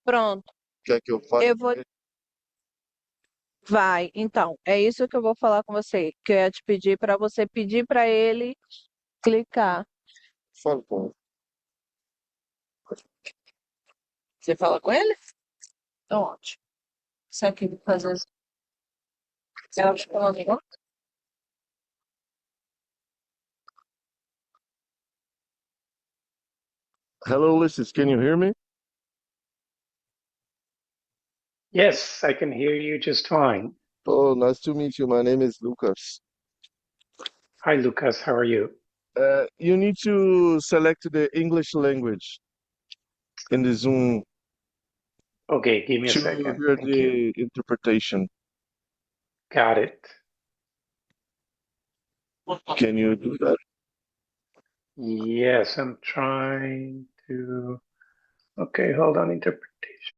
Pronto. Quer que eu fale? Eu vou. Vai. Então, é isso que eu vou falar com você. Que eu ia te pedir para você pedir para ele clicar. Fale com ele. Você fala com ele? Então, ótimo. Isso aqui vou fazer. Ela te falou. Hello, Ulysses, can you hear me? Yes, I can hear you just fine. Oh, nice to meet you. My name is Lucas. Hi, Lucas. How are you? You need to select the English language in the Zoom Okay, give me a to second. hear Thank you. the interpretation. Got it. Can you do that? Yes, I'm trying to. Okay, hold on. Interpretation.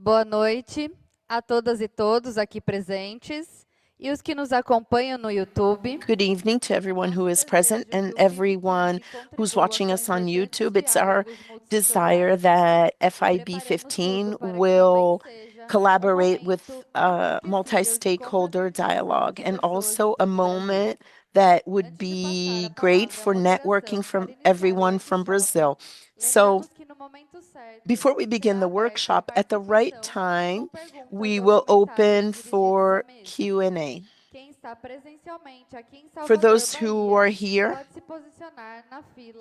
Boa noite a todas e todos aqui presentes e os que nos acompanham no YouTube. Good evening to everyone who is present and everyone who's watching us on YouTube. It's our desire that FIB15 will collaborate with multi-stakeholder dialogue and also a moment that would be great for networking from everyone from Brazil. So before we begin the workshop, at the right time, we will open for Q&A. For those who are here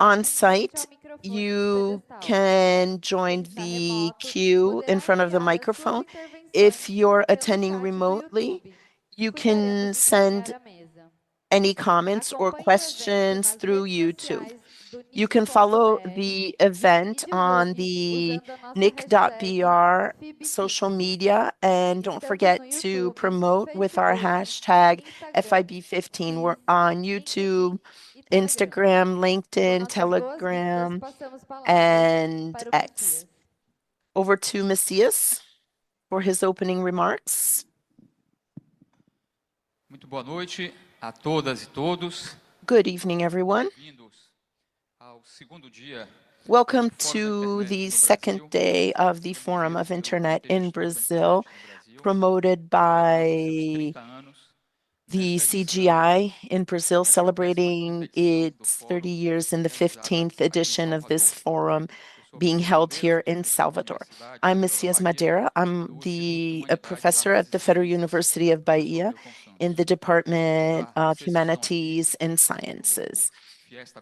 on site, you can join the queue in front of the microphone. If you're attending remotely, you can send any comments or questions through YouTube. You can follow the event on the NIC.br social media, and don't forget to promote with our hashtag FIB15. We're on YouTube, Instagram, LinkedIn, Telegram, and X. Over to Messias for his opening remarks. Muito boa noite a todas e todos. Good evening, everyone. Bem-vindos ao segundo dia Welcome to the second day of the Forum of Internet in Brazil, promoted by the CGI in Brazil, celebrating its 30 years in the 15th edition of this forum being held here in Salvador. I'm Messias Madeira. I'm a professor at the Federal University of Bahia in the Department of Humanities and Sciences.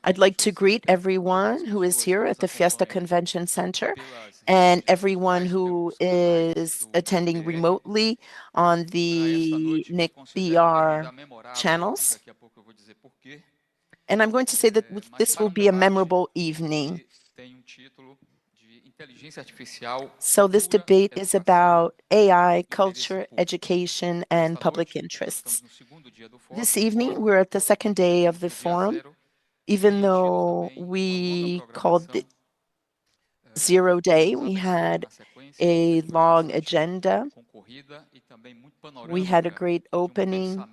I'd like to greet everyone who is here at the Fiesta Convention Center and everyone who is attending remotely on the NIC.br channels. And I'm going to say that this will be a memorable evening. So this debate is about AI, culture, education, and public interests. This evening, we're at the second day of the forum. Even though we called it Zero Day, we had a long agenda. We had a great opening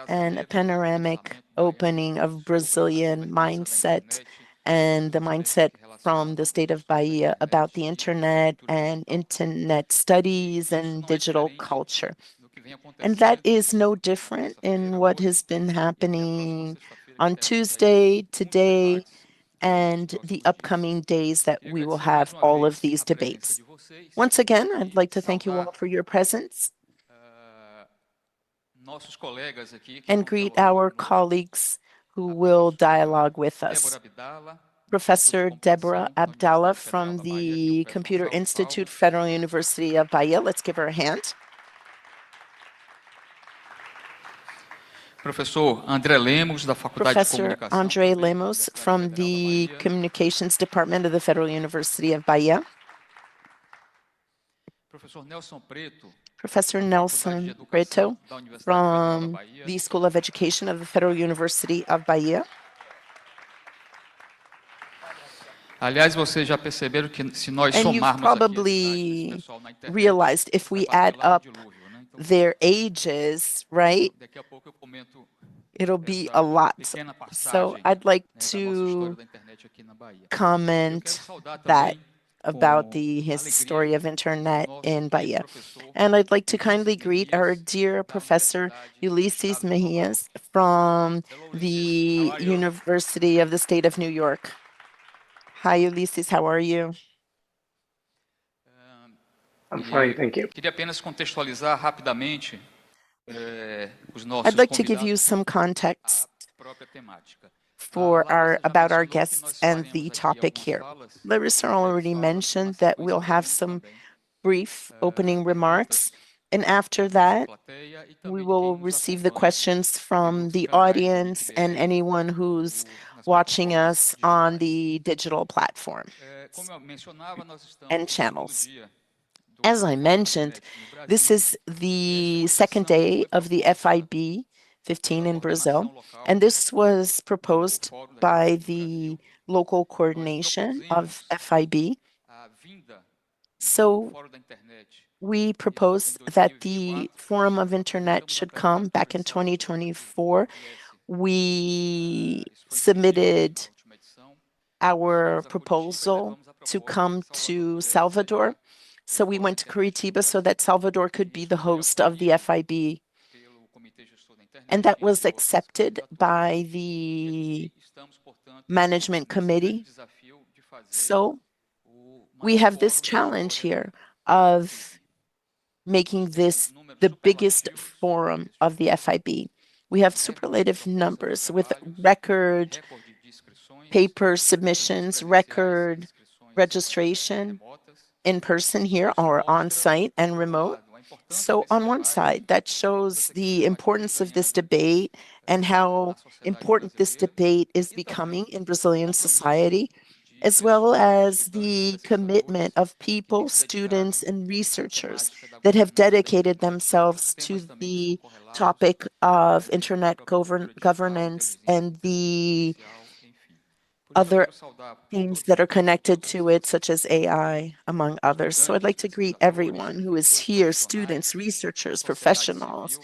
and a panoramic opening of Brazilian mindset and the mindset from the state of Bahia about the internet and internet studies and digital culture. And that is no different in what has been happening on Tuesday, today, and the upcoming days that we will have all of these debates. Once again, I'd like to thank you all for your presence and greet our colleagues who will dialogue with us. Professor Deborah Abdallah from the Computer Institute, Federal University of Bahia. Let's give her a hand. Professor André Lemos, da Faculdade de Professor Comunicação. André Lemos from the Communications Department of the Federal University of Bahia. Professor Nelson Preto. Professor Nelson Preto from the School of Education of the Federal University of Bahia. Aliás, vocês já perceberam que se nós And you've somarmos probably aqui esse pessoal na internet, realized if we add vai bater lá up no dilúvio, né? Então, their ages, right, daqui a pouco eu comento it'll be essa a lot. pequena So passagem, I'd like né, da nossa to história da internet aqui na Bahia. Eu quero comment saudar that também about com the alegria history of internet o nosso in querido Bahia. professor And I'd like to Ulisses kindly greet our Mejias, dear da Professor Universidade Ulysses do Estado de Nova York. Mejias from Hello, Ulisses. the How are you? University of the State of New York. Hi, Ulysses, how are you? I'm fine, thank you. Queria apenas contextualizar rapidamente os nossos I'd like to give you convidados some context à própria temática. for Larissa já about our mencionou que guests nós and faremos the aqui topic algumas here. falas, Larissa breves already falas, mentioned uma that sequência we'll de have perguntas some também, brief opening remarks, perguntas and after da nossa that, plateia e we também de quem will nos receive the acompanha questions from pelos the canais de audience and NIC.br anyone who's nas watching plataformas us on digitais. the digital platform Como eu mencionava, nós estamos and no segundo channels. dia do As I Fórum da mentioned, Internet no this Brasil, is the e essa second edição day foi of the proposta FIB 15 pela in Brazil, coordenação local and this was do proposed Fórum da by Internet no the Brasil. local Nós coordination of propusemos FIB. a vinda So Fórum da Internet. we proposed that the Forum of Internet should come back in 2024. We submitted our proposal to come to Salvador. So we went to Curitiba so that Salvador could be the host of the FIB. And that was accepted by the management committee. So we have this challenge here of making this the biggest forum of the FIB. We have superlative numbers with record paper submissions, record registration in person here or on site and remote. So on one side, that shows the importance of this debate and how important this debate is becoming in Brazilian society, as well as the commitment of people, students, and researchers that have dedicated themselves to the topic of internet governance and the other themes that are connected to it, such as AI, among others. So I'd like to greet everyone who is here, students, researchers, professionals,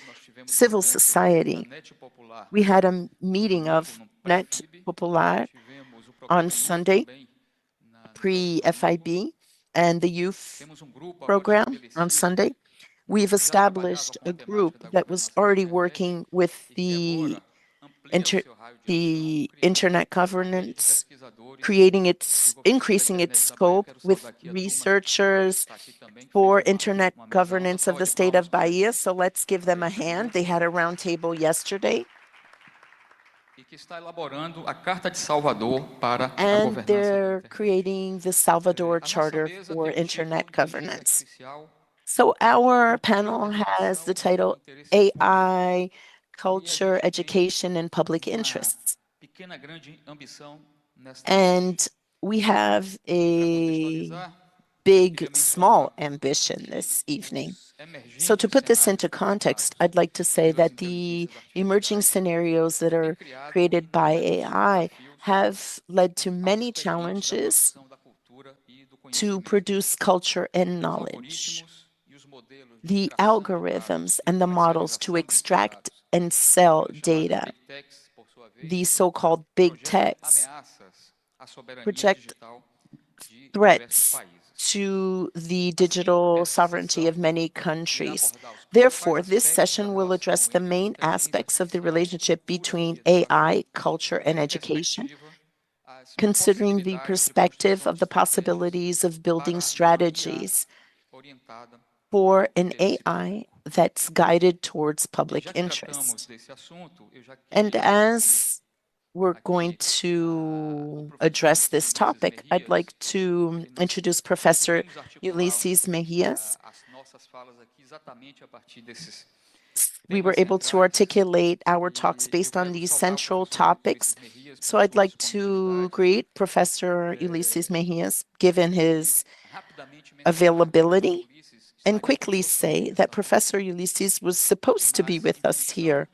civil society. We had a meeting of Net Popular on Sunday, pre-FIB, and the youth program on Sunday. We've established a group that was already working with the internet governance, increasing its scope with researchers for internet governance of the state of Bahia. So let's give them a hand. They had a roundtable yesterday. And they're creating the Salvador Charter for Internet Governance. So our panel has the title AI, Culture, Education, and Public Interests. And we have a big, small ambition this evening. So to put this into context, I'd like to say that the emerging scenarios that are created by AI have led to many challenges to produce culture and knowledge. The algorithms and the models to extract and sell data, these so-called big techs, project threats to the digital sovereignty of many countries. Therefore, this session will address the main aspects of the relationship between AI, culture, and education, considering the perspective of the possibilities of building strategies for an AI that's guided towards public interest. And as we're going to address this topic, I'd like to introduce Professor Ulysses Mejias. We were able to articulate our talks based on these central topics. So I'd like to greet Professor Ulysses Mejias, given his availability, and quickly say that Professor Ulysses was supposed to be with us here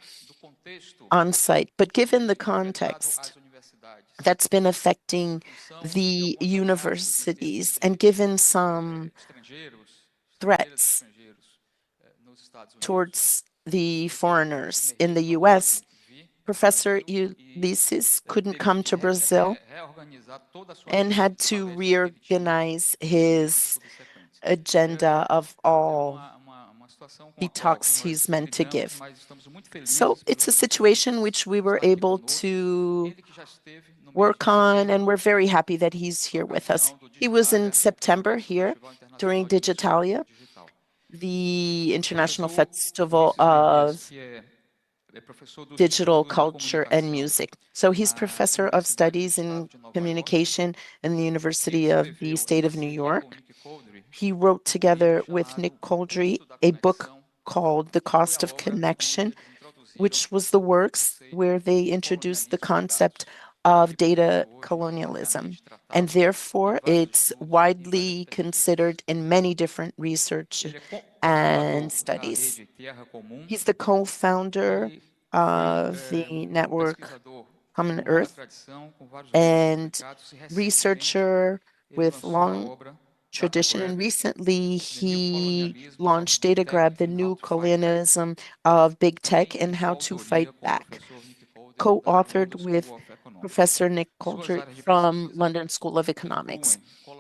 on site, but given the context that's been affecting the universities and given some threats towards the foreigners in the US, Professor Ulysses couldn't come to Brazil and had to reorganize his agenda of all the talks he's meant to give. So it's a situation which we were able to work on, and we're very happy that he's here with us. He was in September here during Digitalia, the International Festival of Digital Culture and Music. So he's Professor of Studies in Communication in the University of the State of New York. He wrote together with Nick Coldry a book called The Cost of Connection, which was the works where they introduced the concept of data colonialism. And therefore, it's widely considered in many different research and studies. He's the co-founder of the network Common Earth and researcher with long tradition. And recently, he launched DataGrab, the new colonialism of big tech and how to fight back, co-authored with Professor Nick Coulter from London School of Economics.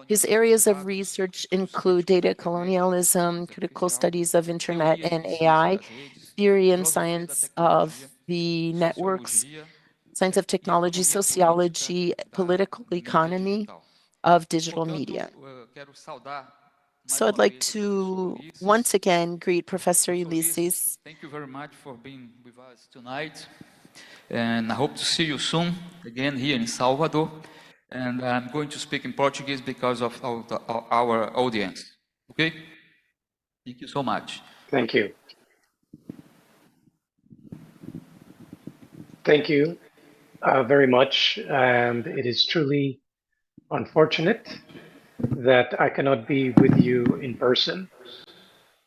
His areas of research include data colonialism, critical studies of internet and AI, theory and science of the networks, science of technology, sociology, political economy of digital media. So I'd like to once again greet Professor Ulysses. Thank you very much for being with us tonight. And I hope to see you soon again here in Salvador. And I'm going to speak in Portuguese because of our audience. Okay? Thank you so much. Thank you. Thank you very much. And it is truly unfortunate that I cannot be with you in person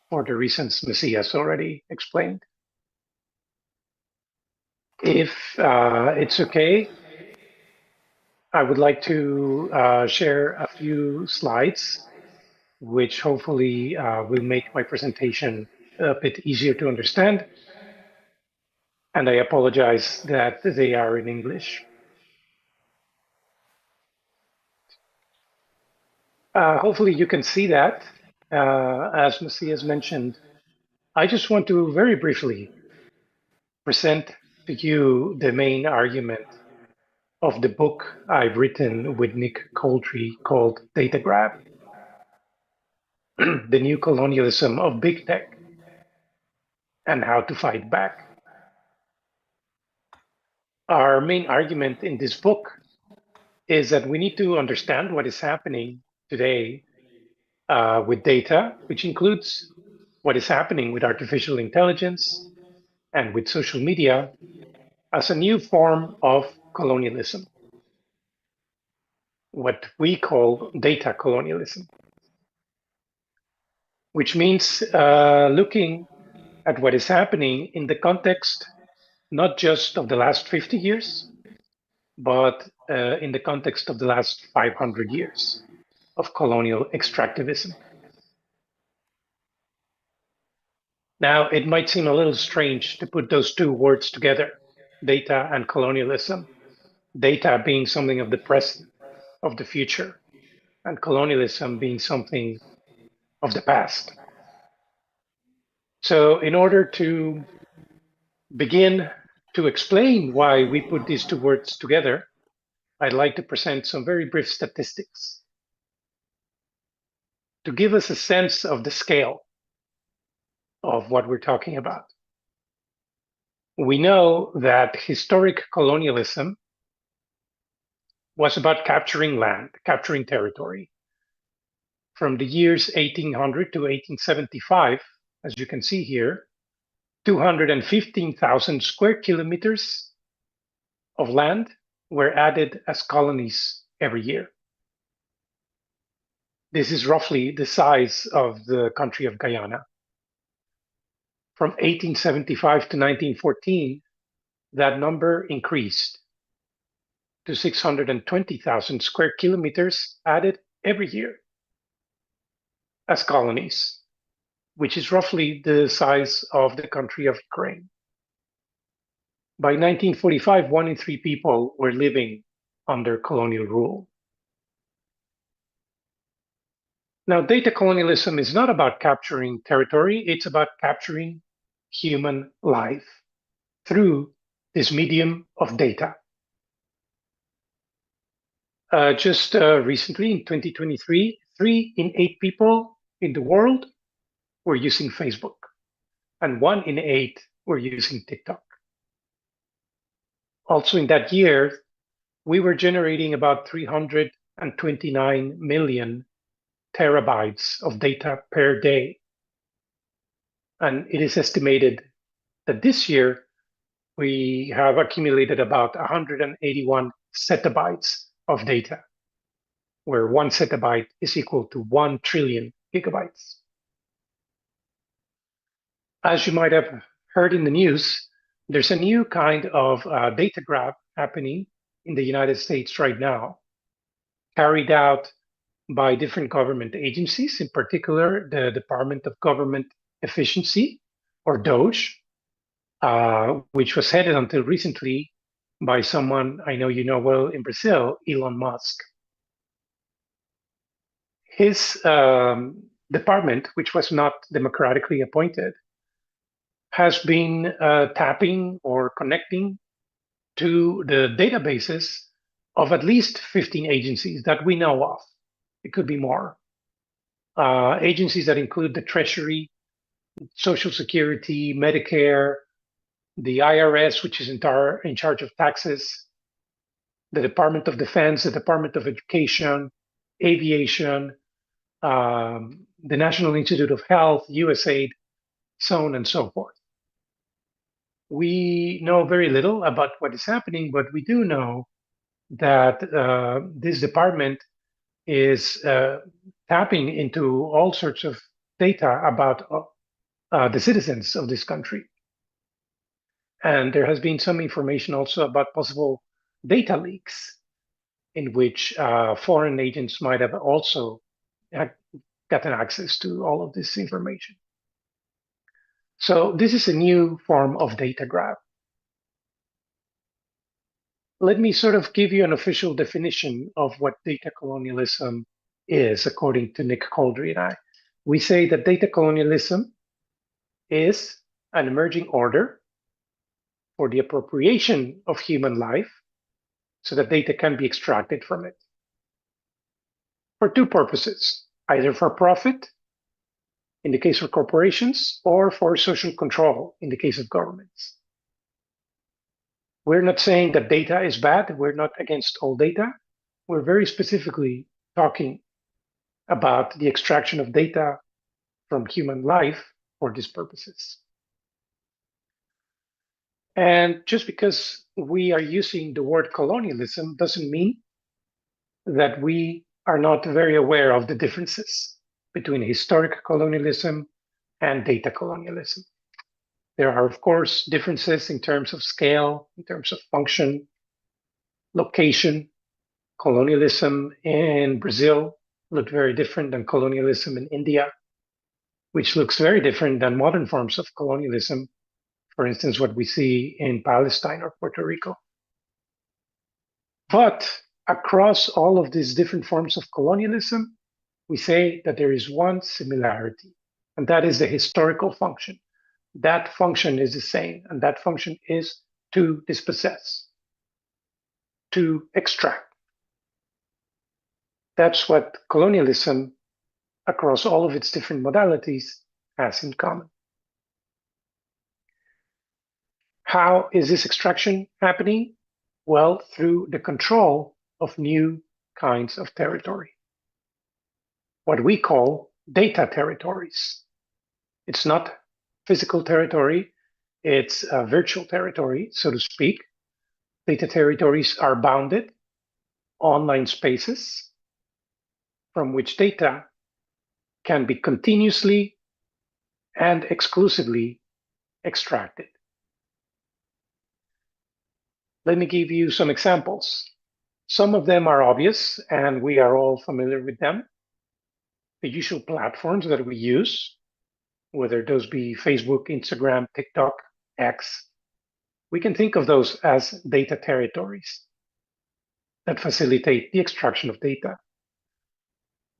for the reasons Messias already explained. If it's okay, I would like to share a few slides, which hopefully will make my presentation a bit easier to understand. And I apologize that they are in English. Hopefully you can see that. As Messias mentioned, I just want to very briefly present to you the main argument of the book I've written with Nick Coulter called DataGrab, the new colonialism of big tech and how to fight back. Our main argument in this book is that we need to understand what is happening today with data, which includes what is happening with artificial intelligence and with social media as a new form of colonialism, what we call data colonialism, which means looking at what is happening in the context not just of the last 50 years, but in the context of the last 500 years of colonial extractivism. Now, it might seem a little strange to put those two words together, data and colonialism, data being something of the present, of the future, and colonialism being something of the past. So in order to begin to explain why we put these two words together, I'd like to present some very brief statistics to give us a sense of the scale of what we're talking about. We know that historic colonialism was about capturing land, capturing territory. From the years 1800 to 1875, as you can see here, 215,000 square kilometers of land were added as colonies every year. This is roughly the size of the country of Guyana. From 1875 to 1914, that number increased to 620,000 square kilometers added every year as colonies, which is roughly the size of the country of Ukraine. By 1945, 1 in 3 people were living under colonial rule. Now, data colonialism is not about capturing territory, it's about capturing human life through this medium of data. Just recently, in 2023, 3 in 8 people in the world were using Facebook, and 1 in 8 were using TikTok. Also in that year, we were generating about 329 million terabytes of data per day. And it is estimated that this year, we have accumulated about 181 zettabytes of data, where 1 zettabyte is equal to 1 trillion gigabytes. As you might have heard in the news, there's a new kind of data grab happening in the United States right now, carried out by different government agencies, in particular the Department of Government Efficiency, or DOGE, which was headed until recently by someone I know you know well in Brazil, Elon Musk. His department, which was not democratically appointed, has been tapping or connecting to the databases of at least 15 agencies that we know of. It could be more. Agencies that include the Treasury, Social Security, Medicare, the IRS, which is in charge of taxes, the Department of Defense, the Department of Education, Aviation, the National Institute of Health, USAID, so on and so forth. We know very little about what is happening, but we do know that this department is tapping into all sorts of data about the citizens of this country. And there has been some information also about possible data leaks in which foreign agents might have also gotten access to all of this information. So this is a new form of data grab. Let me sort of give you an official definition of what data colonialism is, according to Nick Coldry and I. We say that data colonialism is an emerging order for the appropriation of human life so that data can be extracted from it for two purposes, either for profit, in the case of corporations, or for social control, in the case of governments. We're not saying that data is bad. We're not against all data. We're very specifically talking about the extraction of data from human life for these purposes. And just because we are using the word colonialism doesn't mean that we are not very aware of the differences between historic colonialism and data colonialism. There are, of course, differences in terms of scale, in terms of function, location. Colonialism in Brazil looked very different than colonialism in India, which looks very different than modern forms of colonialism, for instance, what we see in Palestine or Puerto Rico. But across all of these different forms of colonialism, we say that there is one similarity, and that is the historical function. That function is the same, and that function is to dispossess, to extract. That's what colonialism, across all of its different modalities, has in common. How is this extraction happening? Well, through the control of new kinds of territory, what we call data territories. It's not physical territory, it's a virtual territory, so to speak. Data territories are bounded online spaces from which data can be continuously and exclusively extracted. Let me give you some examples. Some of them are obvious, and we are all familiar with them. The usual platforms that we use, whether those be Facebook, Instagram, TikTok, X, we can think of those as data territories that facilitate the extraction of data.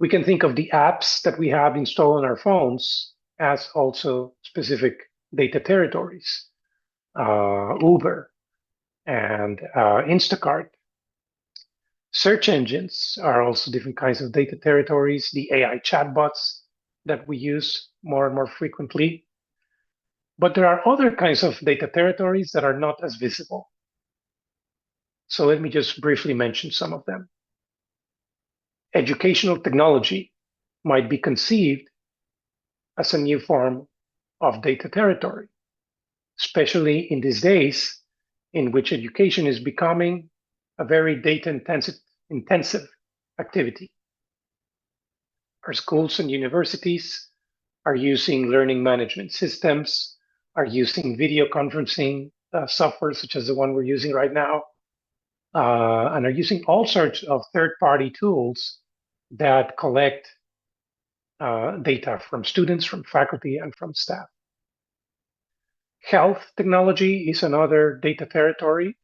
We can think of the apps that we have installed on our phones as also specific data territories. Uber and Instacart. Search engines are also different kinds of data territories, the AI chatbots that we use more and more frequently. But there are other kinds of data territories that are not as visible. So let me just briefly mention some of them. Educational technology might be conceived as a new form of data territory, especially in these days in which education is becoming a very data-intensive activity. Our schools and universities are using learning management systems, are using video conferencing software such as the one we're using right now, and are using all sorts of third-party tools that collect data from students, from faculty, and from staff. Health technology is another data territory.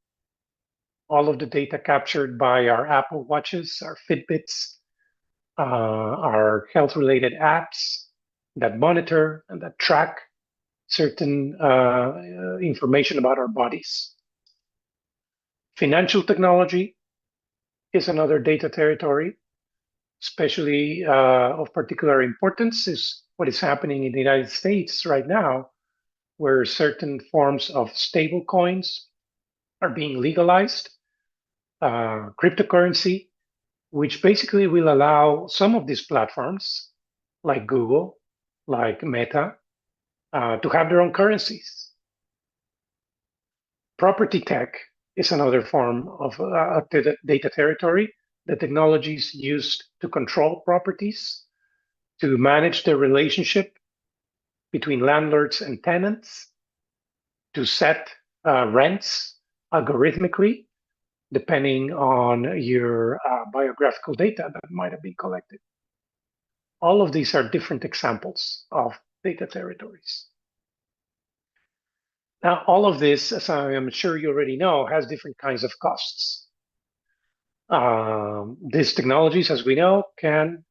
All of the data captured by our Apple Watches, our Fitbits, our health-related apps that monitor and that track certain information about our bodies. Financial technology is another data territory. Especially of particular importance is what is happening in the United States right now, where certain forms of stable coins are being legalized, cryptocurrency, which basically will allow some of these platforms, like Google, like Meta, to have their own currencies. Property tech is another form of data territory. The technologies used to control properties, to manage the relationship between landlords and tenants, to set rents algorithmically, depending on your biographical data that might have been collected. All of these are different examples of data territories. Now, all of this, as I am sure you already know, has different kinds of costs. These technologies, as we know, can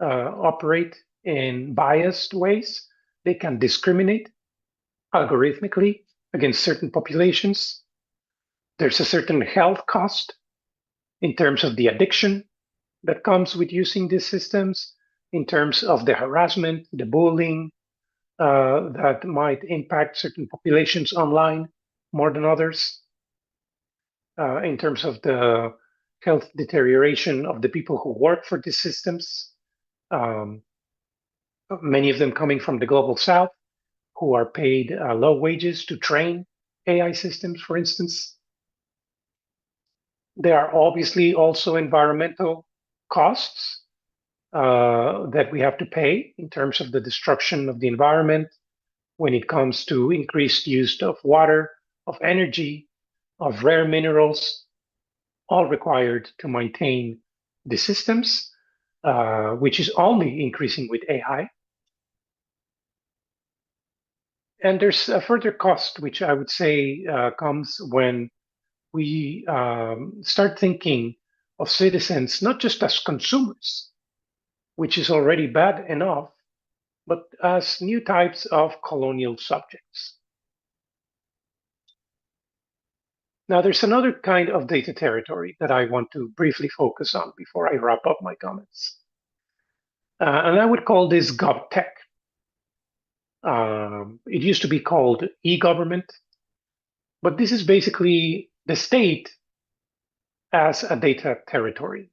operate in biased ways. They can discriminate algorithmically against certain populations. There's a certain health cost in terms of the addiction that comes with using these systems, in terms of the harassment, the bullying that might impact certain populations online more than others, in terms of the health deterioration of the people who work for these systems, many of them coming from the global south, who are paid low wages to train AI systems, for instance. There are obviously also environmental costs that we have to pay in terms of the destruction of the environment when it comes to increased use of water, of energy, of rare minerals, all required to maintain the systems, which is only increasing with AI. And there's a further cost, which I would say comes when we start thinking of citizens not just as consumers, which is already bad enough, but as new types of colonial subjects. Now, there's another kind of data territory that I want to briefly focus on before I wrap up my comments. And I would call this GovTech. It used to be called e-government, but this is basically the state as a data territory.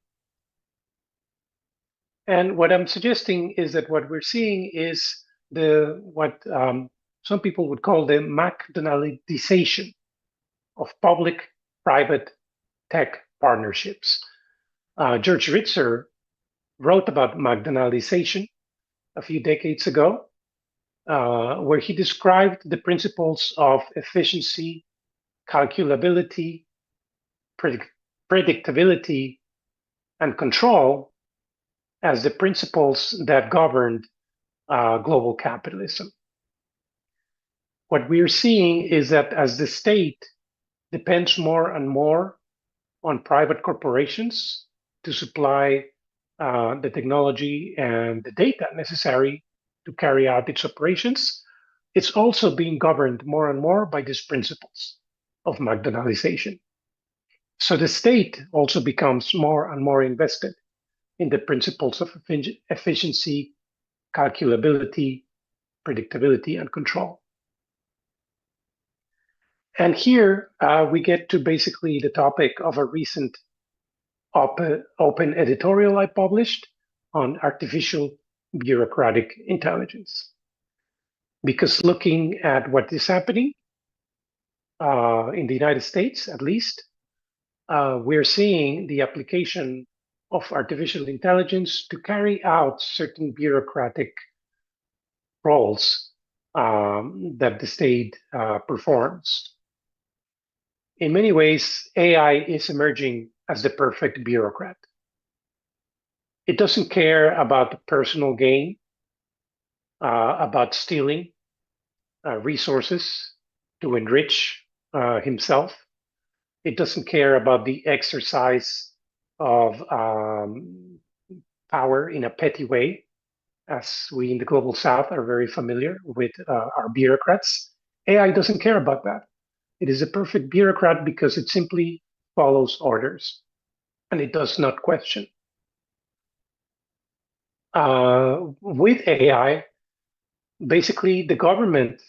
And what I'm suggesting is that what we're seeing is what some people would call the McDonaldization of public-private tech partnerships. George Ritzer wrote about McDonaldization a few decades ago, where he described the principles of efficiency, calculability, predictability, and control as the principles that governed global capitalism. What we're seeing is that as the state depends more and more on private corporations to supply the technology and the data necessary to carry out its operations, it's also being governed more and more by these principles of McDonaldization. So the state also becomes more and more invested in the principles of efficiency, calculability, predictability, and control. And here we get to basically the topic of a recent open editorial I published on artificial bureaucratic intelligence. Because looking at what is happening in the United States, at least, we're seeing the application of artificial intelligence to carry out certain bureaucratic roles that the state performs. In many ways, AI is emerging as the perfect bureaucrat. It doesn't care about the personal gain, about stealing resources to enrich himself. It doesn't care about the exercise of power in a petty way, as we in the Global South are very familiar with our bureaucrats. AI doesn't care about that. It is a perfect bureaucrat because it simply follows orders and it does not question. With AI, basically the government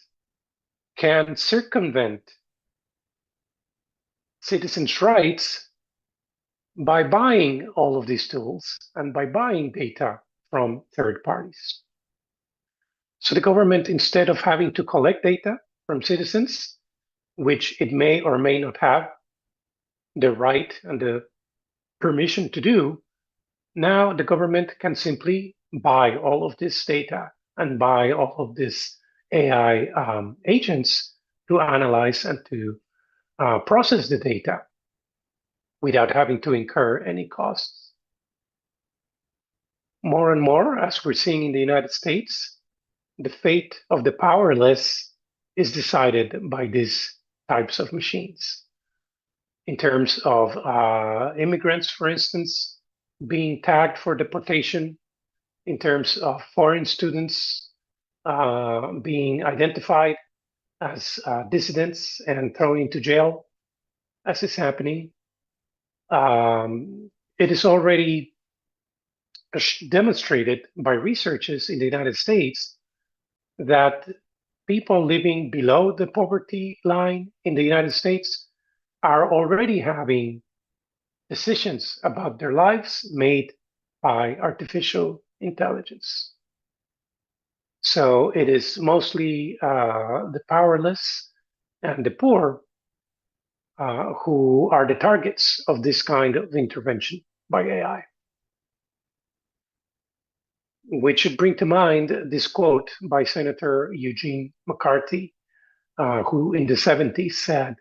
can circumvent citizens' rights by buying all of these tools and by buying data from third parties. So the government, instead of having to collect data from citizens, which it may or may not have the right and the permission to do, now the government can simply buy all of this data and buy all of these AI agents to analyze and to process the data without having to incur any costs. More and more, as we're seeing in the United States, the fate of the powerless is decided by these types of machines. In terms of immigrants, for instance, being tagged for deportation, in terms of foreign students being identified as dissidents and thrown into jail, as is happening. It is already demonstrated by researchers in the United States that people living below the poverty line in the United States are already having decisions about their lives made by artificial intelligence. So it is mostly the powerless and the poor who are the targets of this kind of intervention by AI. Which should bring to mind this quote by Senator Eugene McCarthy, who in the 70s said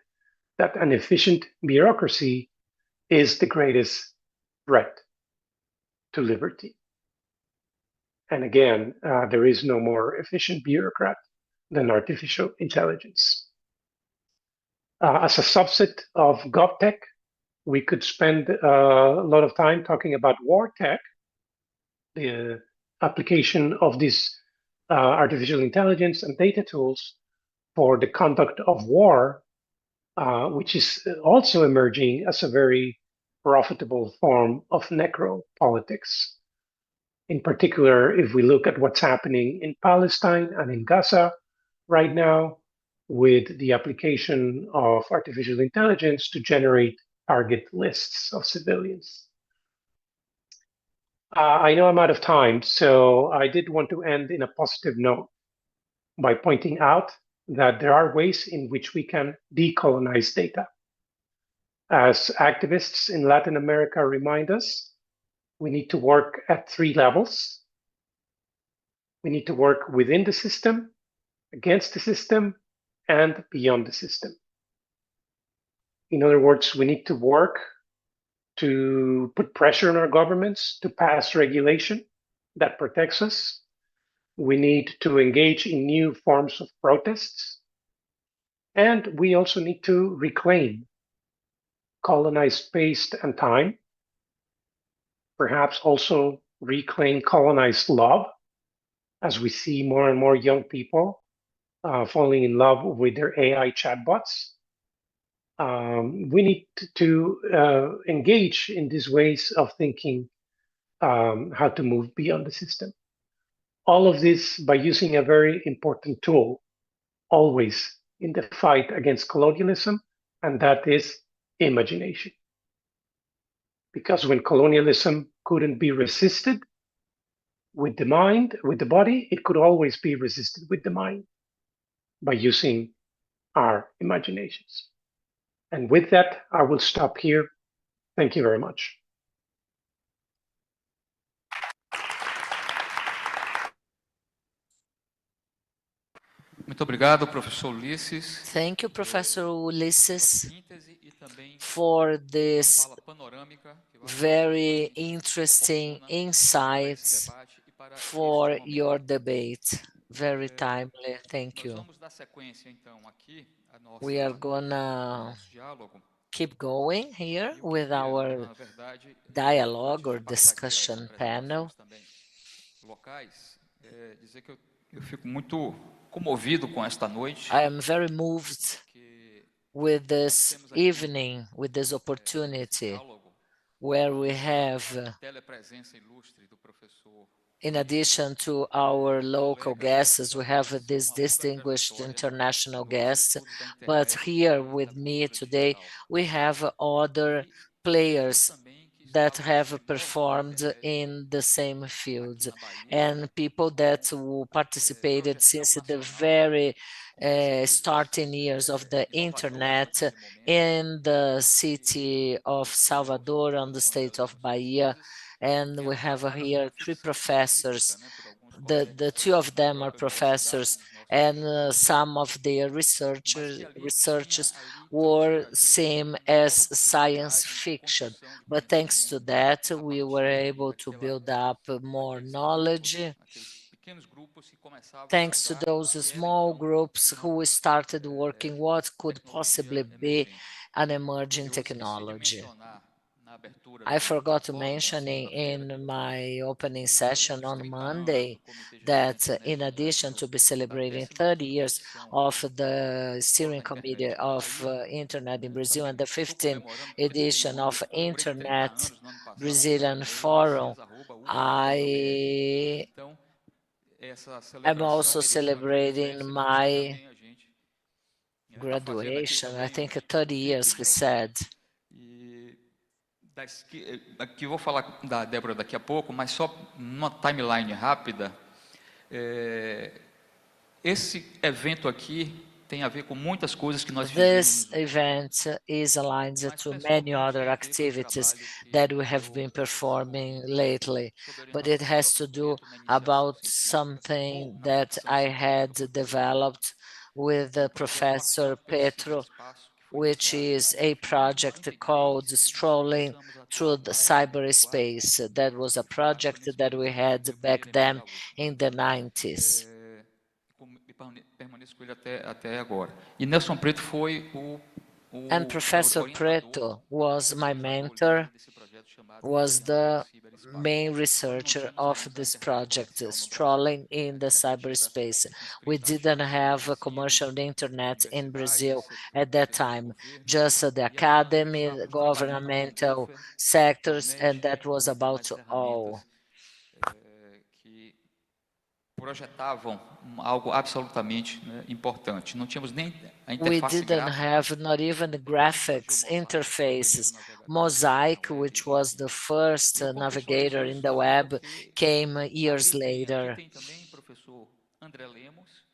that an efficient bureaucracy is the greatest threat to liberty. And again, there is no more efficient bureaucrat than artificial intelligence. As a subset of GovTech, we could spend a lot of time talking about war tech, the application of this artificial intelligence and data tools for the conduct of war, which is also emerging as a very profitable form of necropolitics. In particular, if we look at what's happening in Palestine and in Gaza right now, with the application of artificial intelligence to generate target lists of civilians. I know I'm out of time, so I did want to end in a positive note by pointing out that there are ways in which we can decolonize data. As activists in Latin America remind us, we need to work at 3 levels. We need to work within the system, against the system, and beyond the system. In other words, we need to work to put pressure on our governments to pass regulation that protects us. We need to engage in new forms of protests. And we also need to reclaim colonized space and time, perhaps also reclaim colonized love, as we see more and more young people falling in love with their AI chatbots. We need to engage in these ways of thinking how to move beyond the system. All of this by using a very important tool, always in the fight against colonialism, and that is imagination. Because when colonialism couldn't be resisted with the mind, with the body, it could always be resisted with the mind by using our imaginations. And with that, I will stop here. Thank you very much. Muito obrigado, professor Ulisses. Thank you, Professor Ulisses. for this very interesting insights for your debate. Very timely. Thank you. We are gonna keep going here with our dialogue or discussion panel. I am very moved with this evening, with this opportunity, where we have, in addition to our local guests, we have this distinguished international guest. But here with me today, we have other players that have performed in the same field and people that participated since the very starting years of the internet in the city of Salvador on the state of Bahia. And we have here 3 professors. The 2 of them are professors, and some of their researches were same as science fiction. But thanks to that, we were able to build up more knowledge. Thanks to those small groups who started working what could possibly be an emerging technology. I forgot to mention in my opening session on Monday that in addition to be celebrating 30 years of the steering committee of Internet in Brazil and the 15th edition of Internet Brazilian Forum, I am also celebrating my graduation. I think 30 years, he said. Aqui eu vou falar da Débora daqui a pouco, mas só numa timeline rápida. Esse evento aqui tem a ver com muitas coisas que nós fizemos. This event is aligned to many other activities that we have been performing lately, but it has to do about something that I had developed with Professor Petro, which is a project called Strolling Through the Cyberspace. That was a project that we had back then in the 90s. Permaneço com ele até agora. E Nelson Preto foi And Professor Preto was my mentor, was the main researcher of this project, Strolling in the Cyberspace. We didn't have a commercial internet in Brazil at that time, just the academy, governmental sectors, and that was about all. Projetavam algo absolutamente importante. Não tínhamos nem a We interface didn't have not even graphics interfaces. Mosaic, which was the first navigator in the web, came years later.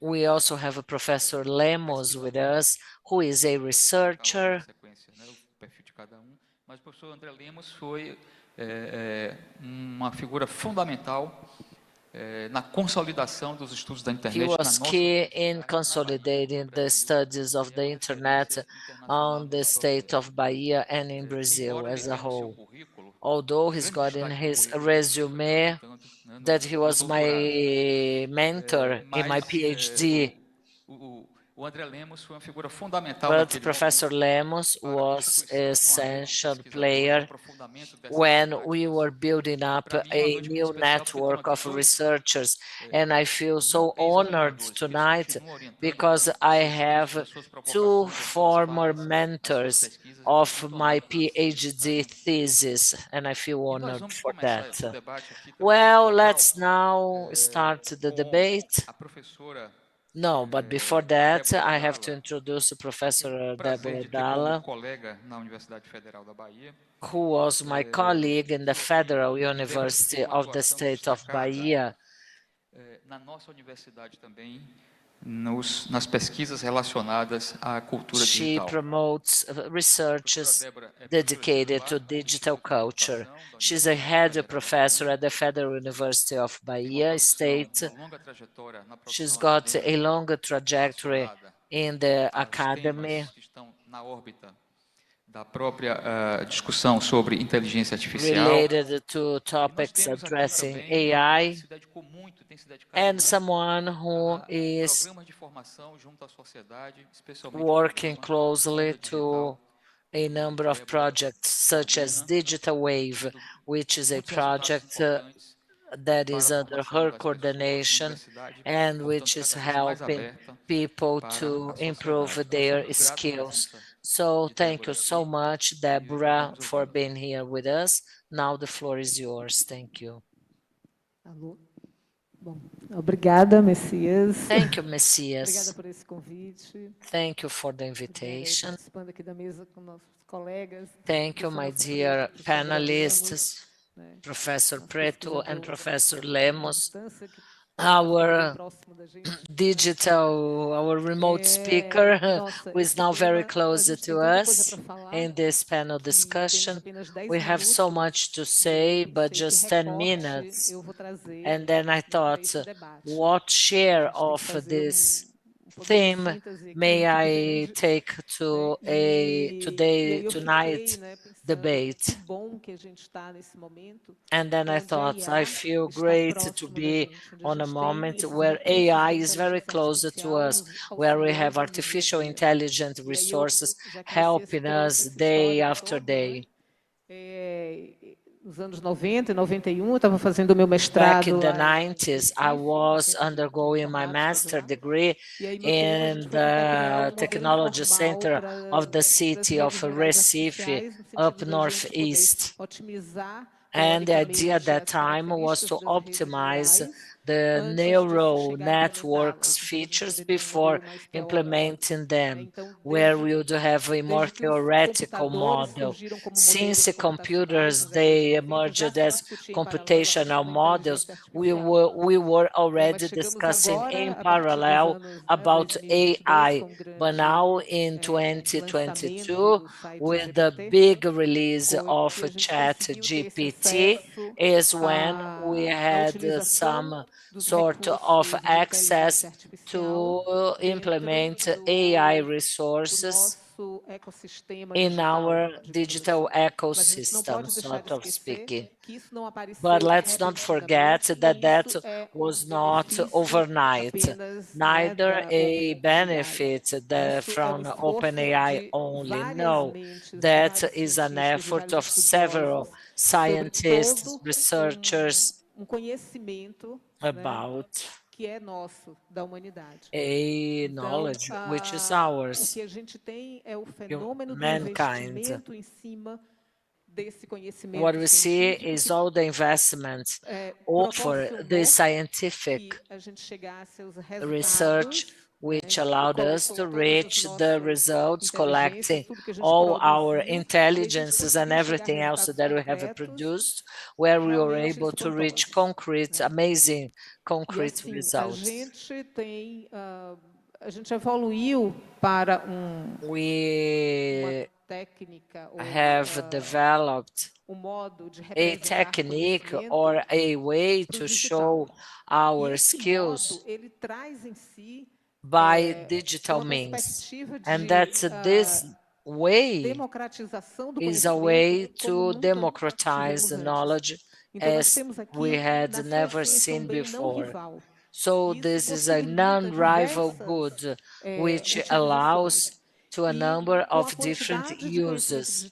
We also have a Professor Lemos with us, who is a researcher. Mas o professor André Lemos foi uma figura fundamental na consolidação dos estudos da internet. He was key in consolidating the studies of the internet on the state of Bahia and in Brazil as a whole. Although he's got in his resume that he was my mentor in my PhD, but Professor Lemos was an essential player when we were building up a new network of researchers. And I feel so honored tonight because I have 2 former mentors of my PhD thesis, and I feel honored for that. Well, let's now start the debate. No, but before that, I have to introduce Professor Débora Dalla, who was my colleague in the Federal University of the State of Bahia. Na nossa universidade também, nas pesquisas relacionadas à cultura She digital. promotes researches dedicated to digital culture. She's a head professor at the Federal University of Bahia State. She's got a long trajectory in the academy. da própria discussão sobre inteligência artificial. Related to topics addressing AI, and someone who is working closely to a number of projects, such as Digital Wave, which is a project that is under her coordination and which is helping people to improve their skills. So thank you so much, Deborah, for being here with us. Now the floor is yours. Thank you. Alô? Bom, obrigada, Messias. Thank you, Messias. Obrigada por esse convite. Thank you for the invitation. Participando aqui da mesa com nossos colegas. Thank you, my dear panelists, Professor Preto and Professor Lemos, our our remote speaker, who is now very close to us in this panel discussion. We have so much to say, but just 10 minutes. And then I thought, what share of this theme may I take to tonight's debate? And then I thought, I feel great to be on a moment where AI is very close to us, where we have artificial intelligence resources helping us day after day. Nos anos 90 e 91, eu estava fazendo meu mestrado. Back in the 90s, I was undergoing my master degree in the Technology Center of the city of Recife, up northeast. And the idea at that time was to optimize the neural networks features before implementing them, where we would have a more theoretical model. Since the computers, they emerged as computational models, we were already discussing in parallel about AI. But now in 2022, with the big release of ChatGPT, is when we had some sort of access to implement AI resources in our digital ecosystem, sort of speaking. But let's not forget that that was not overnight, neither a benefit from OpenAI only. No, that is an effort of several scientists, researchers, about a knowledge which is ours, mankind. What we see is all the investments over the scientific research which allowed us to reach the results, collecting all our intelligences and everything else that we have produced, where we were able to reach concrete, amazing concrete results. We have developed a technique or a way to show our skills by digital means, and that this way is a way to democratize the knowledge as we had never seen before. So this is a non-rival good which allows to a number of different users.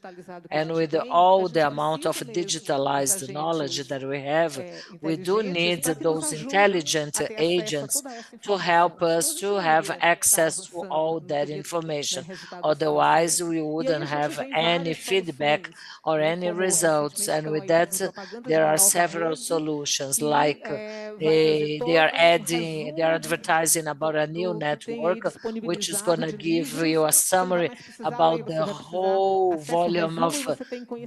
And with all the amount of digitalized knowledge that we have, we do need those intelligent agents to help us to have access to all that information. Otherwise, we wouldn't have any feedback or any results. And with that, there are several solutions, like they are advertising about a new network, which is going to give you a summary about the whole volume of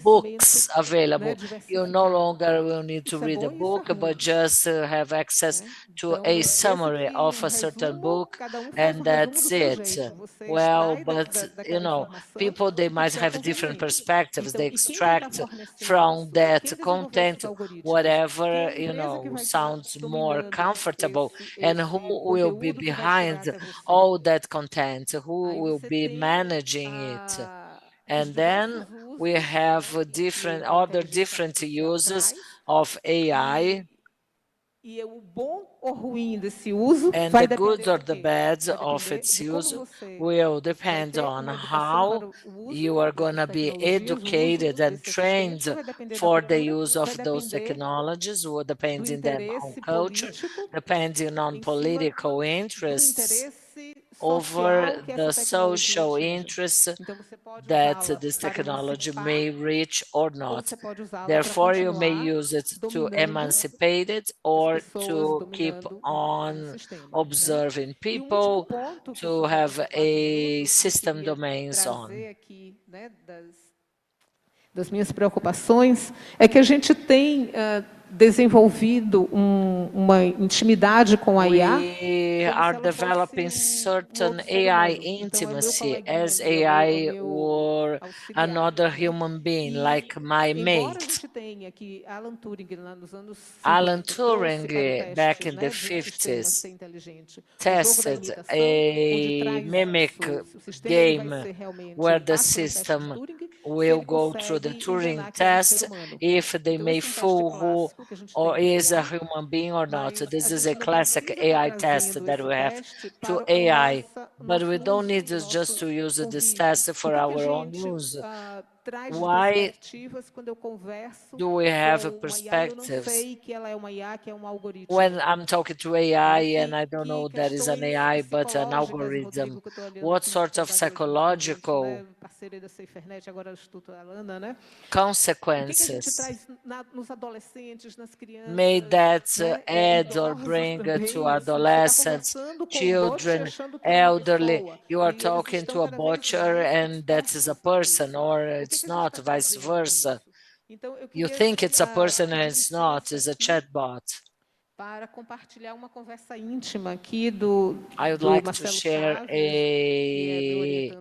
books available. You no longer will need to read a book, but just have access to a summary of a certain book, and that's it. Well, but you know, people, they might have different perspectives. They extract from that content whatever, you know, sounds more comfortable. And who will be behind all that content? Who will be managing it? And then we have other different uses of AI. And the good or the bad of its use will depend on how you are going to be educated and trained for the use of those technologies, or depending then on culture, depending on political interests, over the social interests that this technology may reach or not. Therefore, you may use it to emancipate it or to keep on observing people, to have a system domains on. Das minhas preocupações é que a gente tem desenvolvido uma intimidade com a IA. We are developing certain AI intimacy as AI were another human being, like my mate. Alan Turing, back in the 50s, tested a mimic game where the system will go through the Turing test if they may fool who or is a human being or not. This is a classic AI test that we have to AI, but we don't need just to use this test for our own use. Why do we have perspectives? When I'm talking to AI and I don't know that is an AI, but an algorithm, what sort of psychological consequences may that add or bring to adolescents, children, elderly? You are talking to a butcher and that is a person, or it's not, vice versa. You think it's a person and it's not, it's a chatbot. I would like to share a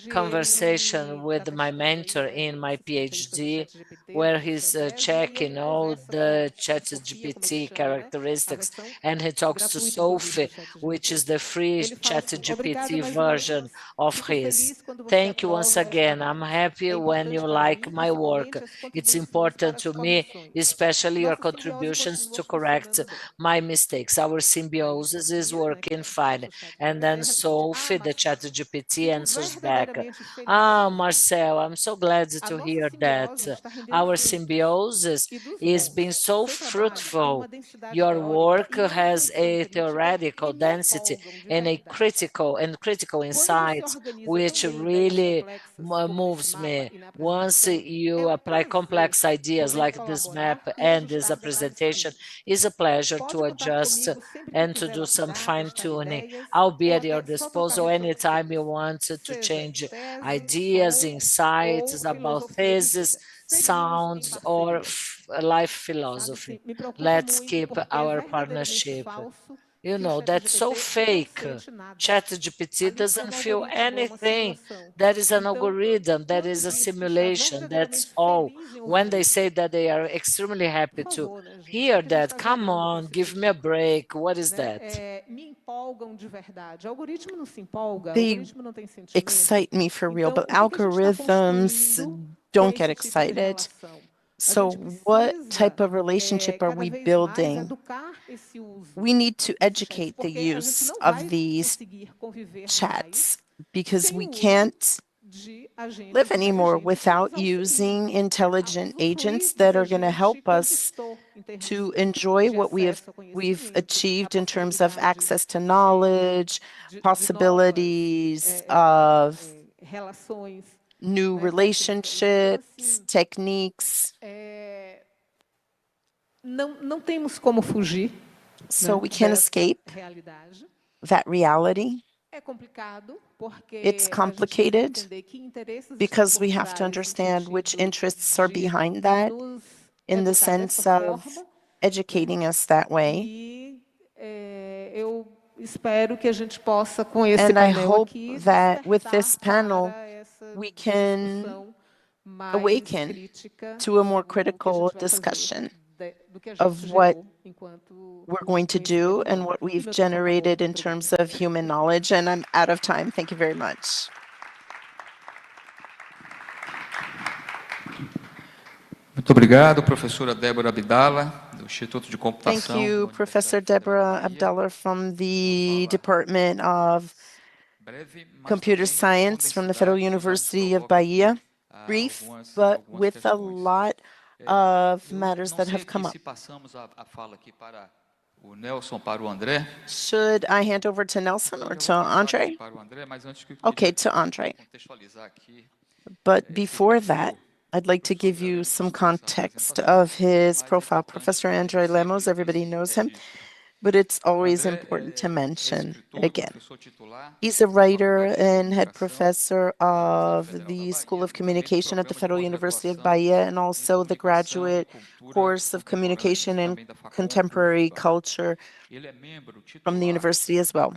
conversation with my mentor in my PhD, where he's checking all the ChatGPT characteristics, and he talks to Sophie, which is the free ChatGPT version of his. Thank you once again. I'm happy when you like my work. It's important to me, especially your contributions to correct my mistakes. Our symbiosis is working fine. And then Sophie, the ChatGPT, answers back. Ah, Marcel, I'm so glad to hear that. Our symbiosis is being so fruitful. Your work has a theoretical density and a critical insight, which really moves me. Once you apply complex ideas like this map and this presentation, it's a pleasure to adjust and to do some fine-tuning. I'll be at your disposal anytime you want to change ideas, insights about thesis, sounds, or life philosophy. Let's keep our partnership. You know, that's so fake. ChatGPT doesn't feel anything. That is an algorithm, that is a simulation, that's all. When they say that they are extremely happy to hear that, come on, give me a break, what is that? They excite me for real, but algorithms don't get excited. So what type of relationship are we building? We need to educate the use of these chats because we can't live anymore without using intelligent agents that are going to help us to enjoy what we've achieved in terms of access to knowledge, possibilities of new relationships, techniques. So we can't escape that reality. It's complicated because we have to understand which interests are behind that in the sense of educating us that way. And I hope that with this panel, we can awaken to a more critical discussion of what we're going to do and what we've generated in terms of human knowledge. And I'm out of time. Thank you very much. Muito obrigado, professora Débora Abdala, do Instituto de Thank Computação. you, Professor Deborah Abdallah from the Department of Computer Science from the Federal University of Bahia. Brief, but with a lot of matters that have come up. Se passamos a fala aqui para o Nelson, para o André. Should I hand over to Nelson or to Andre? Okay, to Andre. But before that, I'd like to give you some context of his profile. Professor Andre Lemos, everybody knows him, but it's always important to mention again. He's a writer and head professor of the School of Communication at the Federal University of Bahia, and also the graduate course of Communication and Contemporary Culture from the university as well.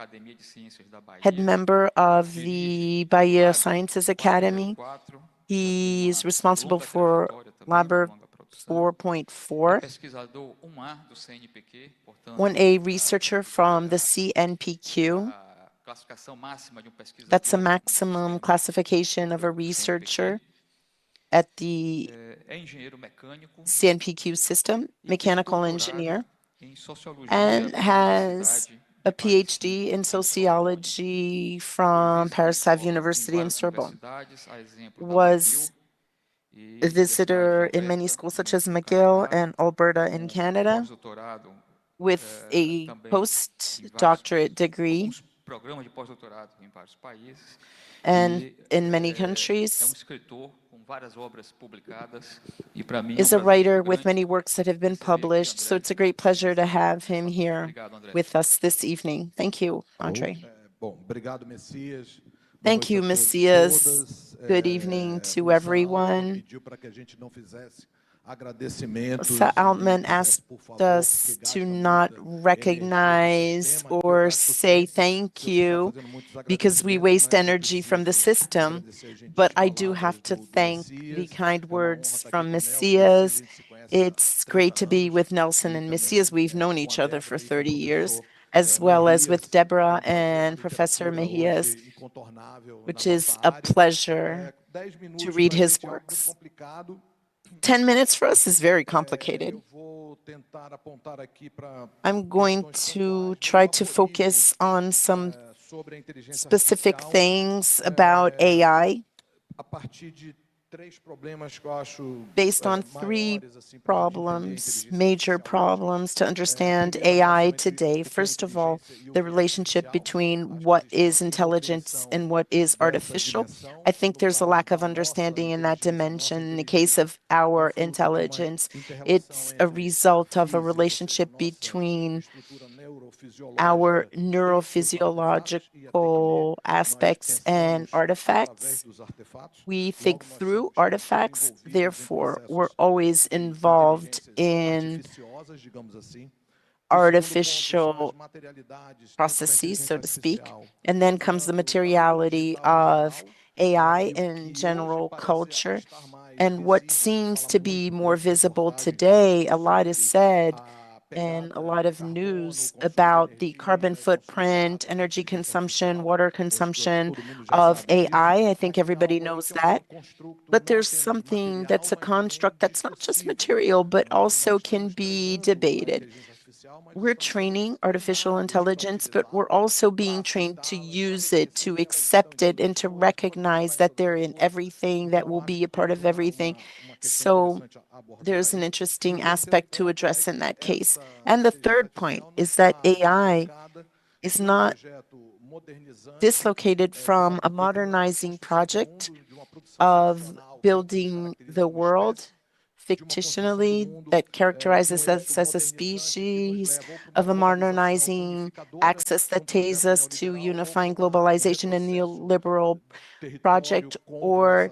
Head member of the Bahia Sciences Academy. He's responsible for Lab 4.4, 1A researcher from the CNPq. That's a maximum classification of a researcher at the CNPq system, mechanical engineer, and has a PhD in sociology from Paris 5 University in Sorbonne. Was a visitor in many schools such as McGill and Alberta in Canada, with a postdoctorate degree and in many countries, is a writer with many works that have been published, so it's a great pleasure to have him here with us this evening. Thank you, Andre. Thank you, Messias. Good evening to everyone. Altman asked us to not recognize or say thank you because we waste energy from the system, but I do have to thank the kind words from Messias. It's great to be with Nelson and Messias. We've known each other for 30 years, as well as with Deborah and Professor Mejias, which is a pleasure to read his works. 10 minutes for us is very complicated. I'm going to try to focus on some specific things about AI based on three problems, major problems to understand AI today. First of all, the relationship between what is intelligence and what is artificial. I think there's a lack of understanding in that dimension. In the case of our intelligence, it's a result of a relationship between our neurophysiological aspects and artifacts. We think through artifacts, therefore, we're always involved in artificial processes, so to speak. And then comes the materiality of AI in general culture. And what seems to be more visible today, a lot is said and a lot of news about the carbon footprint, energy consumption, water consumption of AI. I think everybody knows that. But there's something that's a construct that's not just material, but also can be debated. We're training artificial intelligence, but we're also being trained to use it, to accept it, and to recognize that they're in everything, that will be a part of everything. So there's an interesting aspect to address in that case. And the third point is that AI is not dislocated from a modernizing project of building the world fictionally that characterizes us as a species, of a modernizing access that takes us to unifying globalization and neoliberal project, or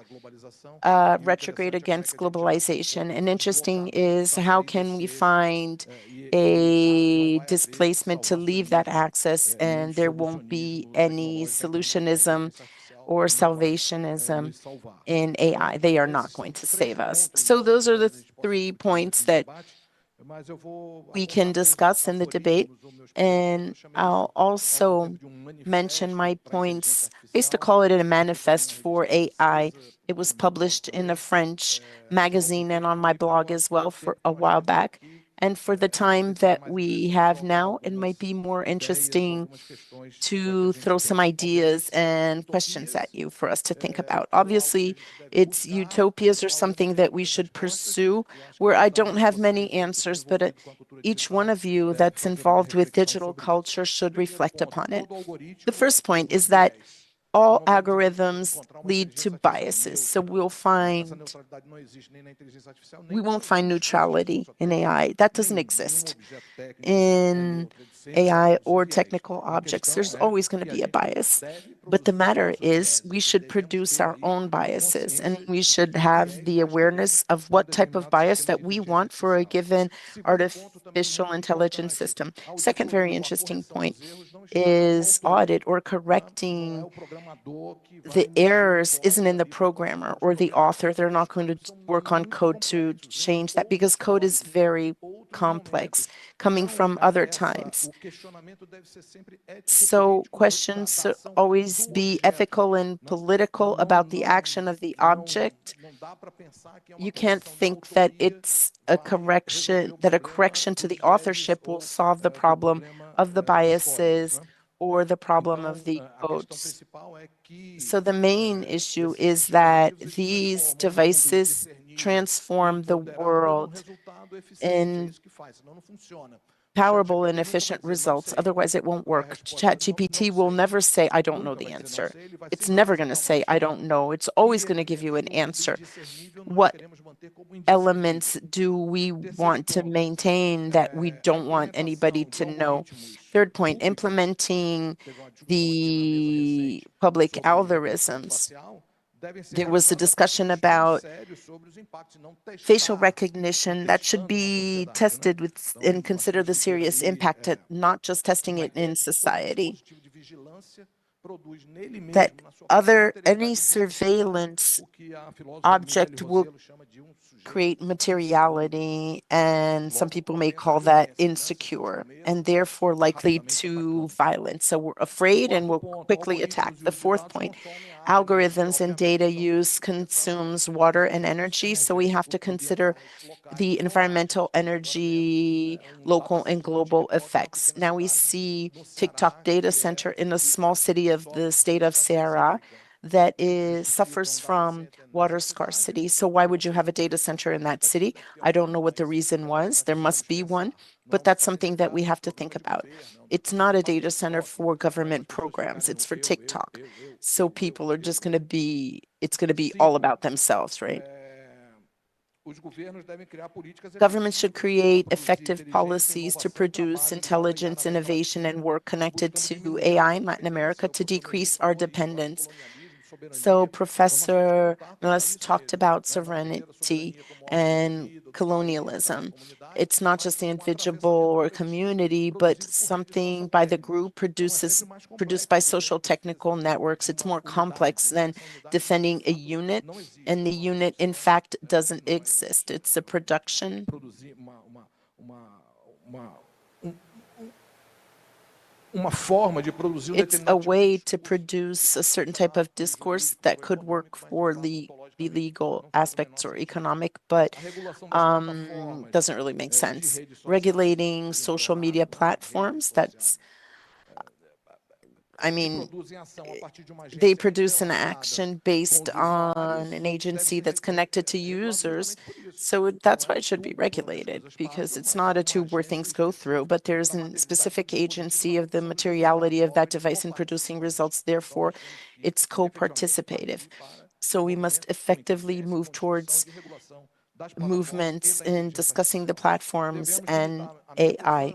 retrograde against globalization. And interesting is how can we find a displacement to leave that access and there won't be any solutionism or salvationism in AI. They are not going to save us. So those are the 3 points that we can discuss in the debate. And I'll also mention my points. I used to call it a manifest for AI. It was published in a French magazine and on my blog as well for a while back. And for the time that we have now, it might be more interesting to throw some ideas and questions at you for us to think about. Obviously, it's utopias or something that we should pursue where I don't have many answers, but each one of you that's involved with digital culture should reflect upon it. The first point is that all algorithms lead to biases. So we won't find neutrality in AI. That doesn't exist in AI or technical objects. There's always going to be a bias. But the matter is, we should produce our own biases and we should have the awareness of what type of bias that we want for a given artificial intelligence system. Second very interesting point is audit or correcting the errors isn't in the programmer or the author. They're not going to work on code to change that because code is very complex coming from other times. So questions should always be ethical and political about the action of the object. You can't think that it's a correction, that a correction to the authorship will solve the problem of the biases or the problem of the codes. So the main issue is that these devices transform the world in powerful and efficient results. Otherwise, it won't work. ChatGPT will never say, I don't know the answer. It's never going to say, I don't know. It's always going to give you an answer. What elements do we want to maintain that we don't want anybody to know? Third point, implementing the public algorithms. There was a discussion about facial recognition that should be tested with and consider the serious impact, not just testing it in society. That any surveillance object will create materiality, and some people may call that insecure and therefore likely to violence. So we're afraid and we'll quickly attack. The fourth point, algorithms and data use consumes water and energy. So we have to consider the environmental, energy, local and global effects. Now we see TikTok data center in a small city of the state of Ceará that suffers from water scarcity. So why would you have a data center in that city? I don't know what the reason was. There must be one, but that's something that we have to think about. It's not a data center for government programs. It's for TikTok. So people are just going to be, it's going to be all about themselves, right? Governments should create effective policies to produce intelligence, innovation, and work connected to AI in Latin America to decrease our dependence. So Professor Mills talked about sovereignty and colonialism. It's not just the individual or community, but something by the group produced by social technical networks. It's more complex than defending a unit, and the unit, in fact, doesn't exist. It's a production. It's a way to produce a certain type of discourse that could work for the legal aspects or economic, but doesn't really make sense. Regulating social media platforms, they produce an action based on an agency that's connected to users. So that's why it should be regulated, because it's not a tube where things go through, but there's a specific agency of the materiality of that device in producing results. Therefore, it's co-participative. So we must effectively move towards movements in discussing the platforms and AI.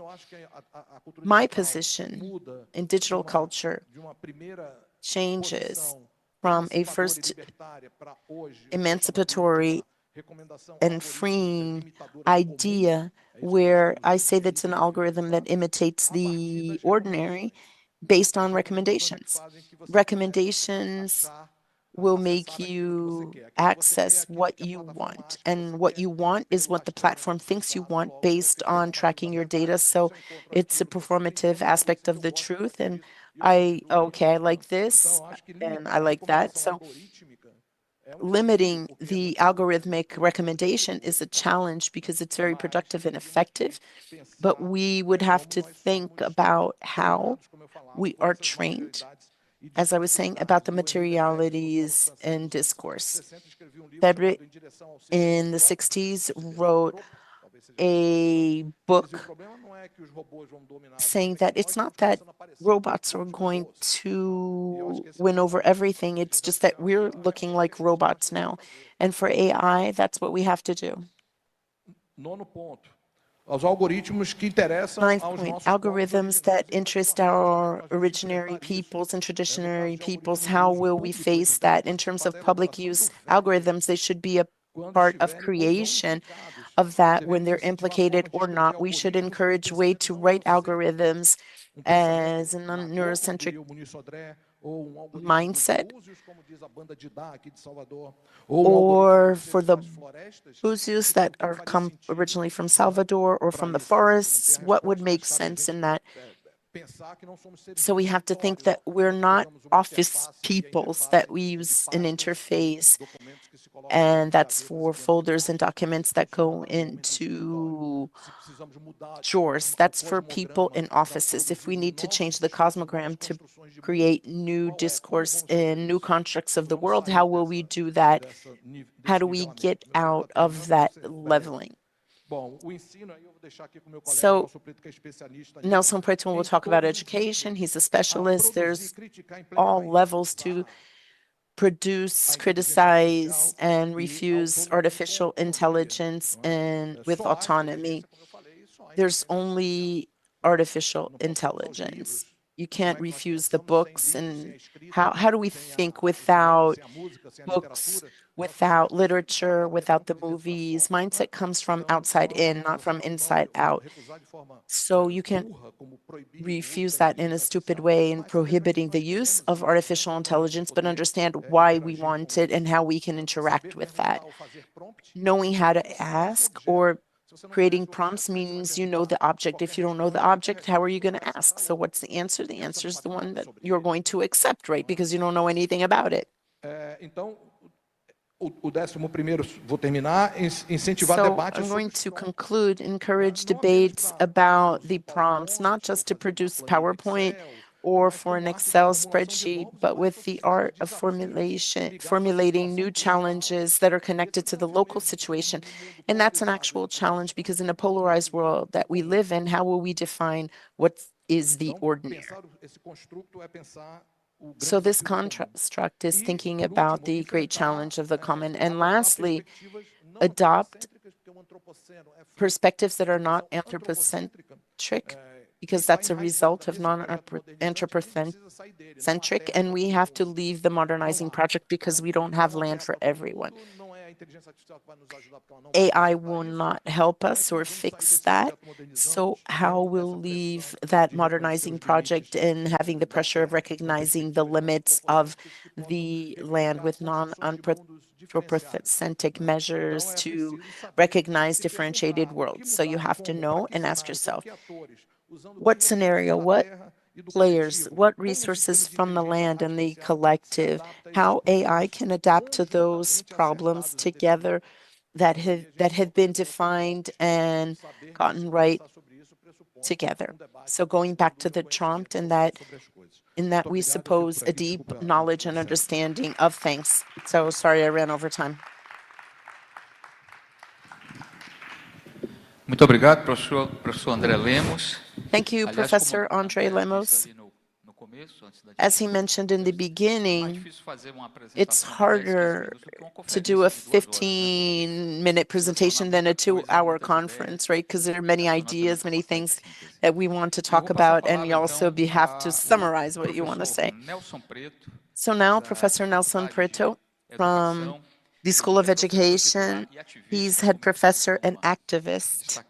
My position in digital culture changes from a first emancipatory and freeing idea where I say that's an algorithm that imitates the ordinary based on recommendations. Recommendations will make you access what you want. And what you want is what the platform thinks you want based on tracking your data. So it's a performative aspect of the truth. And I like this and I like that. So limiting the algorithmic recommendation is a challenge because it's very productive and effective, but we would have to think about how we are trained, as I was saying, about the materialities in discourse. Frederick in the 60s wrote a book saying that it's not that robots are going to win over everything, it's just that we're looking like robots now. And for AI, that's what we have to do. Ninth point, algorithms that interest our originary peoples and traditionary peoples. How will we face that? In terms of public use algorithms, they should be a part of creation of that when they're implicated or not. We should encourage way to write algorithms as a neurocentric mindset, or for the Búzios that are come originally from Salvador or from the forests. What would make sense in that? So we have to think that we're not office peoples, that we use an interface, and that's for folders and documents that go into drawers. That's for people in offices. If we need to change the cosmogram to create new discourse and new constructs of the world, how will we do that? How do we get out of that leveling? So Nelson Preto will talk about education. He's a specialist. There's all levels to produce, criticize, and refuse artificial intelligence and with autonomy. There's only artificial intelligence. You can't refuse the books. And how do we think without books, without literature, without the movies? Mindset comes from outside in, not from inside out. So you can't refuse that in a stupid way in prohibiting the use of artificial intelligence, but understand why we want it and how we can interact with that. Knowing how to ask or creating prompts means you know the object. If you don't know the object, how are you going to ask? So what's the answer? The answer is the one that you're going to accept, right? Because you don't know anything about it. So I'm going to conclude, encourage debates about the prompts, not just to produce PowerPoint or for an Excel spreadsheet, but with the art of formulating new challenges that are connected to the local situation. And that's an actual challenge because in a polarized world that we live in, how will we define what is the ordinary? So this construct is thinking about the great challenge of the common. And lastly, adopt perspectives that are not anthropocentric, because that's a result of non-anthropocentric, and we have to leave the modernizing project because we don't have land for everyone. AI will not help us or fix that. So how we'll leave that modernizing project and having the pressure of recognizing the limits of the land with non-anthropocentric measures to recognize differentiated worlds. So you have to know and ask yourself, what scenario, what players, what resources from the land and the collective, how AI can adapt to those problems together that have been defined and gotten right together. So going back to the prompt, in that we suppose a deep knowledge and understanding of things. So sorry I ran over time. Muito obrigado, professor André Lemos. Thank you, Professor André Lemos. As he mentioned in the beginning, it's harder to do a 15-minute presentation than a 2-hour conference, right? Because there are many ideas, many things that we want to talk about, and you also have to summarize what you want to say. So now, Professor Nelson Preto from the School of Education, he's head professor and activist.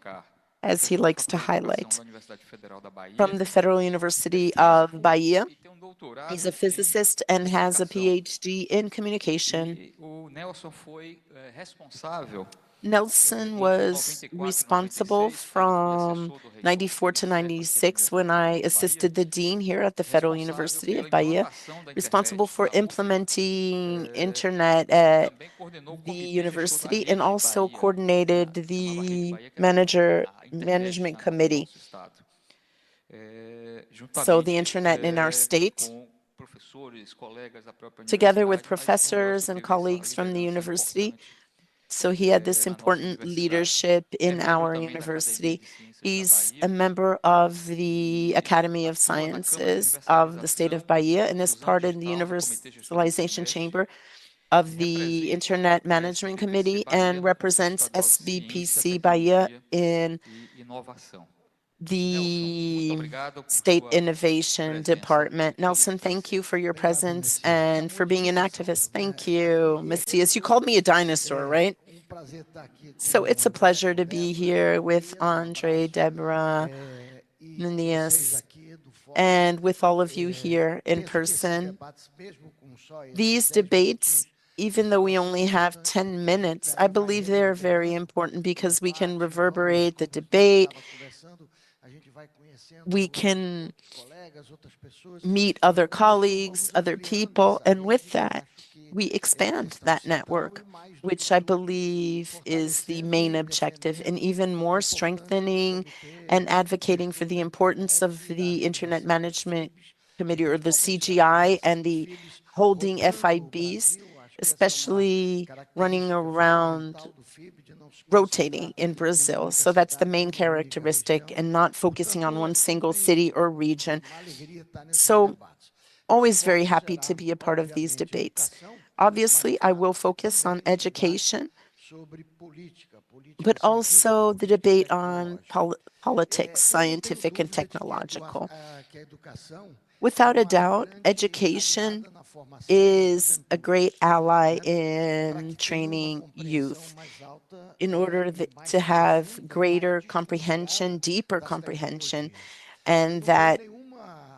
as he likes to highlight, from the Federal University of Bahia. He's a physicist and has a PhD in communication. Nelson was responsible from 94 to 96 when I assisted the dean here at the Federal University of Bahia, responsible for implementing internet at the university, and also coordinated the management committee. So the internet in our state, together with professors and colleagues from the university. So he had this important leadership in our university. He's a member of the Academy of Sciences of the state of Bahia and is part of the Universalization Chamber of the Internet Management Committee and represents SBPC Bahia in the State Innovation Department. Nelson, thank you for your presence and for being an activist. Thank you, Messias. You called me a dinosaur, right? So it's a pleasure to be here with Andre, Deborah, Ninias, and with all of you here in person. These debates, even though we only have 10 minutes, I believe they're very important because we can reverberate the debate. We can meet other colleagues, other people, and with that, we expand that network, which I believe is the main objective, and even more strengthening and advocating for the importance of the Internet Management Committee, or the CGI, and the holding FIBs, especially running around rotating in Brazil. So that's the main characteristic, and not focusing on one single city or region. So always very happy to be a part of these debates. Obviously, I will focus on education, but also the debate on politics, scientific and technological. Without a doubt, education is a great ally in training youth in order to have greater comprehension, deeper comprehension, and that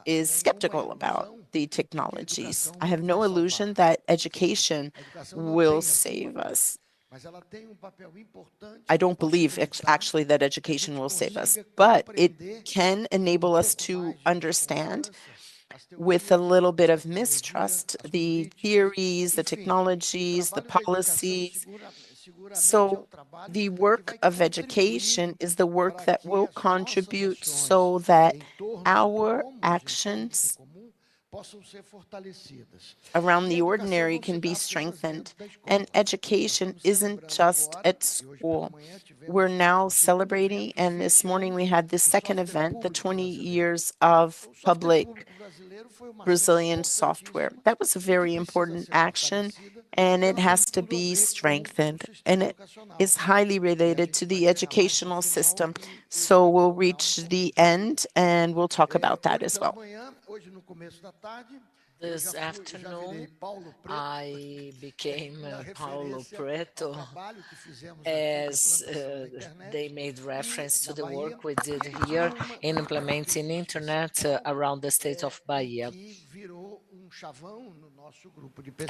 is skeptical about the technologies. I have no illusion that education will save us. I don't believe actually that education will save us, but it can enable us to understand with a little bit of mistrust the theories, the technologies, the policies. So the work of education is the work that will contribute so that our actions around the ordinary can be strengthened. And education isn't just at school. We're now celebrating, and this morning we had this second event, the 20 years of public Brazilian software. That was a very important action, and it has to be strengthened. And it is highly related to the educational system. So we'll reach the end, and we'll talk about that as well. This afternoon, I became Paulo Preto, as they made reference to the work we did here in implementing internet around the state of Bahia.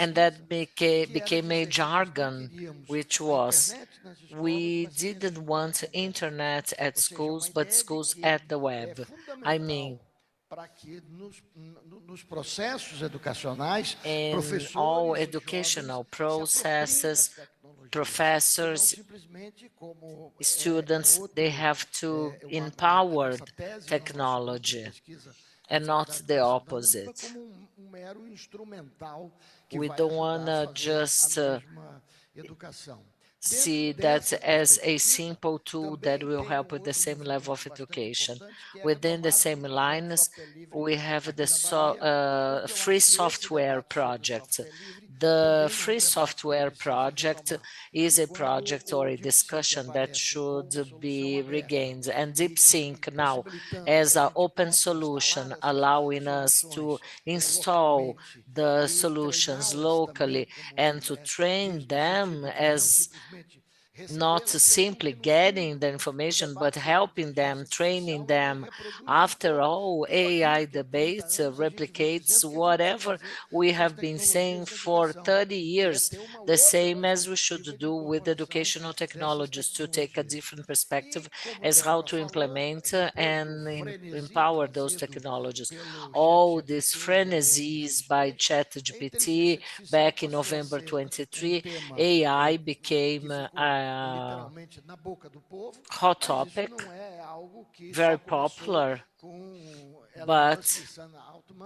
And that became a jargon, which was, we didn't want internet at schools, but schools at the web. I mean, in all educational processes, professors, students, they have to empower technology and not the opposite. We don't want to just see that as a simple tool that will help with the same level of education. Within the same lines, we have the free software project. The free software project is a project or a discussion that should be regained. And DeepSync now, as an open solution, allowing us to install the solutions locally and to train them as not simply getting the information, but helping them, training them. After all, AI debates replicates whatever we have been saying for 30 years, the same as we should do with educational technologies, to take a different perspective as how to implement and empower those technologies. All these frenesies by ChatGPT back in November 23, AI became a hot topic, very popular, but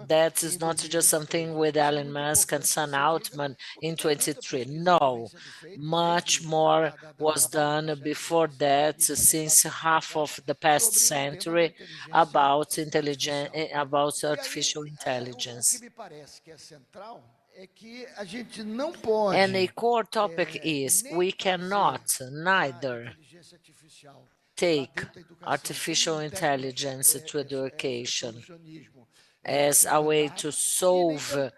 that is not just something with Elon Musk and Sam Altman in 23. No, much more was done before that, since half of the past century, about artificial intelligence. And a core topic is we cannot neither take artificial intelligence to education as a way to solve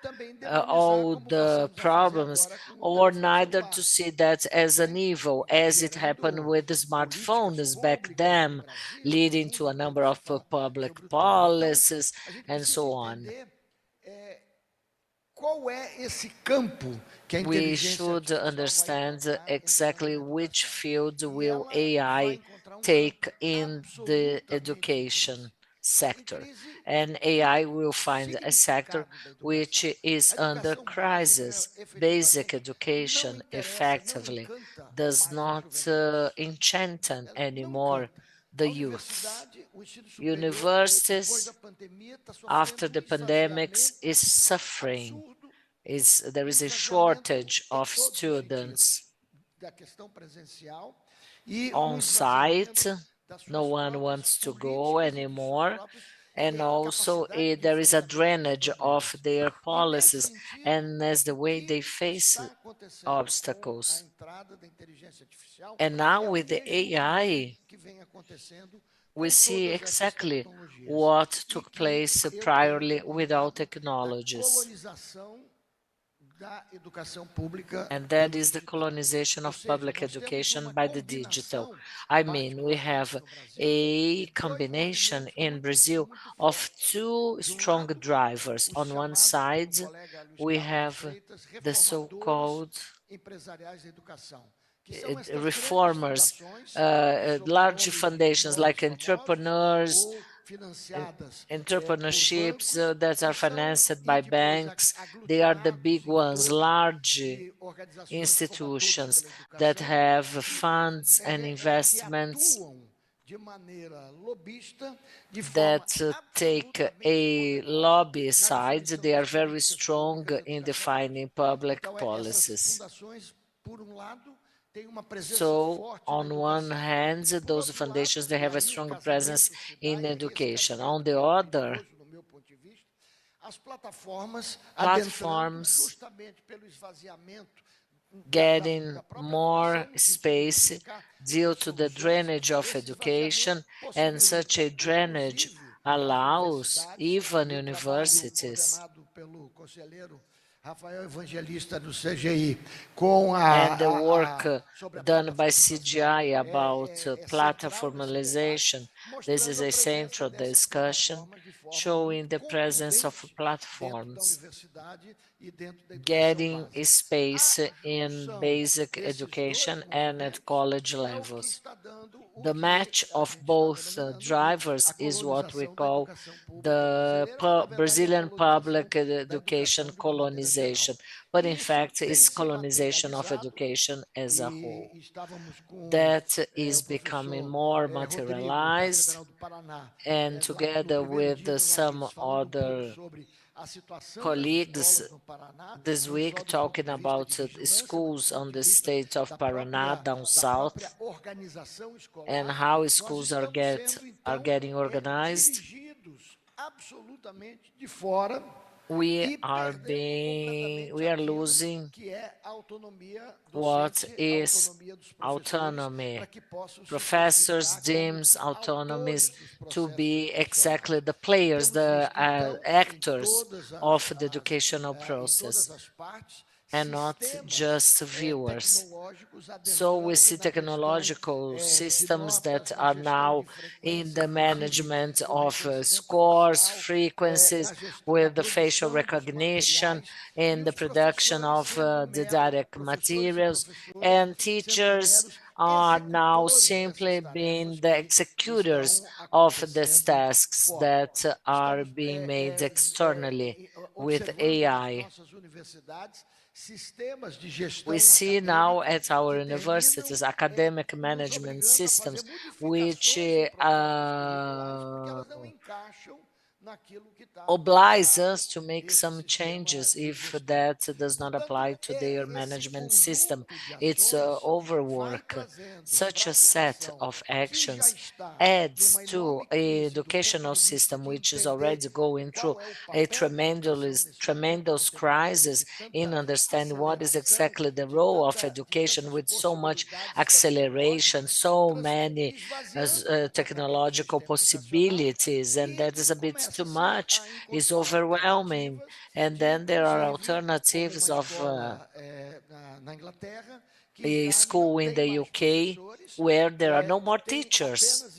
all the problems, or neither to see that as an evil, as it happened with the smartphones back then, leading to a number of public policies and so on. We should understand exactly which field will AI take in the education sector, and AI will find a sector which is under crisis. Basic education effectively does not enchant anymore the youth. Universities, after the pandemics, is suffering. There is a shortage of students on site. No one wants to go anymore. And also there is a drainage of their policies and as the way they face obstacles. And now with the AI, we see exactly what took place priorly without technologies. And that is the colonization of public education by the digital. I mean, we have a combination in Brazil of two strong drivers. On one side, we have the so-called reformers, large foundations like entrepreneurs, entrepreneurships that are financed by banks. They are the big ones, large institutions that have funds and investments that take a lobby side. They are very strong in defining public policies. So, on one hand, those foundations, they have a strong presence in education. On the other, platforms getting more space due to the drainage of education, and such a drainage allows even universities and the work done by CGI about platformalization. This is a central discussion showing the presence of platforms getting space in basic education and at college levels. The match of both drivers is what we call the Brazilian public education colonization, but in fact it's colonization of education as a whole. That is becoming more materialized, and together with some other colleagues this week talking about schools on the state of Paraná down south and how schools are getting organized. We are losing what is autonomy. Professors deems autonomies to be exactly the players, the actors of the educational process. and not just viewers. So we see technological systems that are now in the management of scores, frequencies, with the facial recognition, in the production of didactic materials, and teachers are now simply being the executors of these tasks that are being made externally with AI. We see now at our universities academic management systems which oblige us to make some changes if that does not apply to their management system. It's overwork. Such a set of actions adds to an educational system which is already going through a tremendous crisis in understanding what is exactly the role of education with so much acceleration, so many technological possibilities, and that is a bit too much, is overwhelming. And then there are alternatives of a school in the UK where there are no more teachers.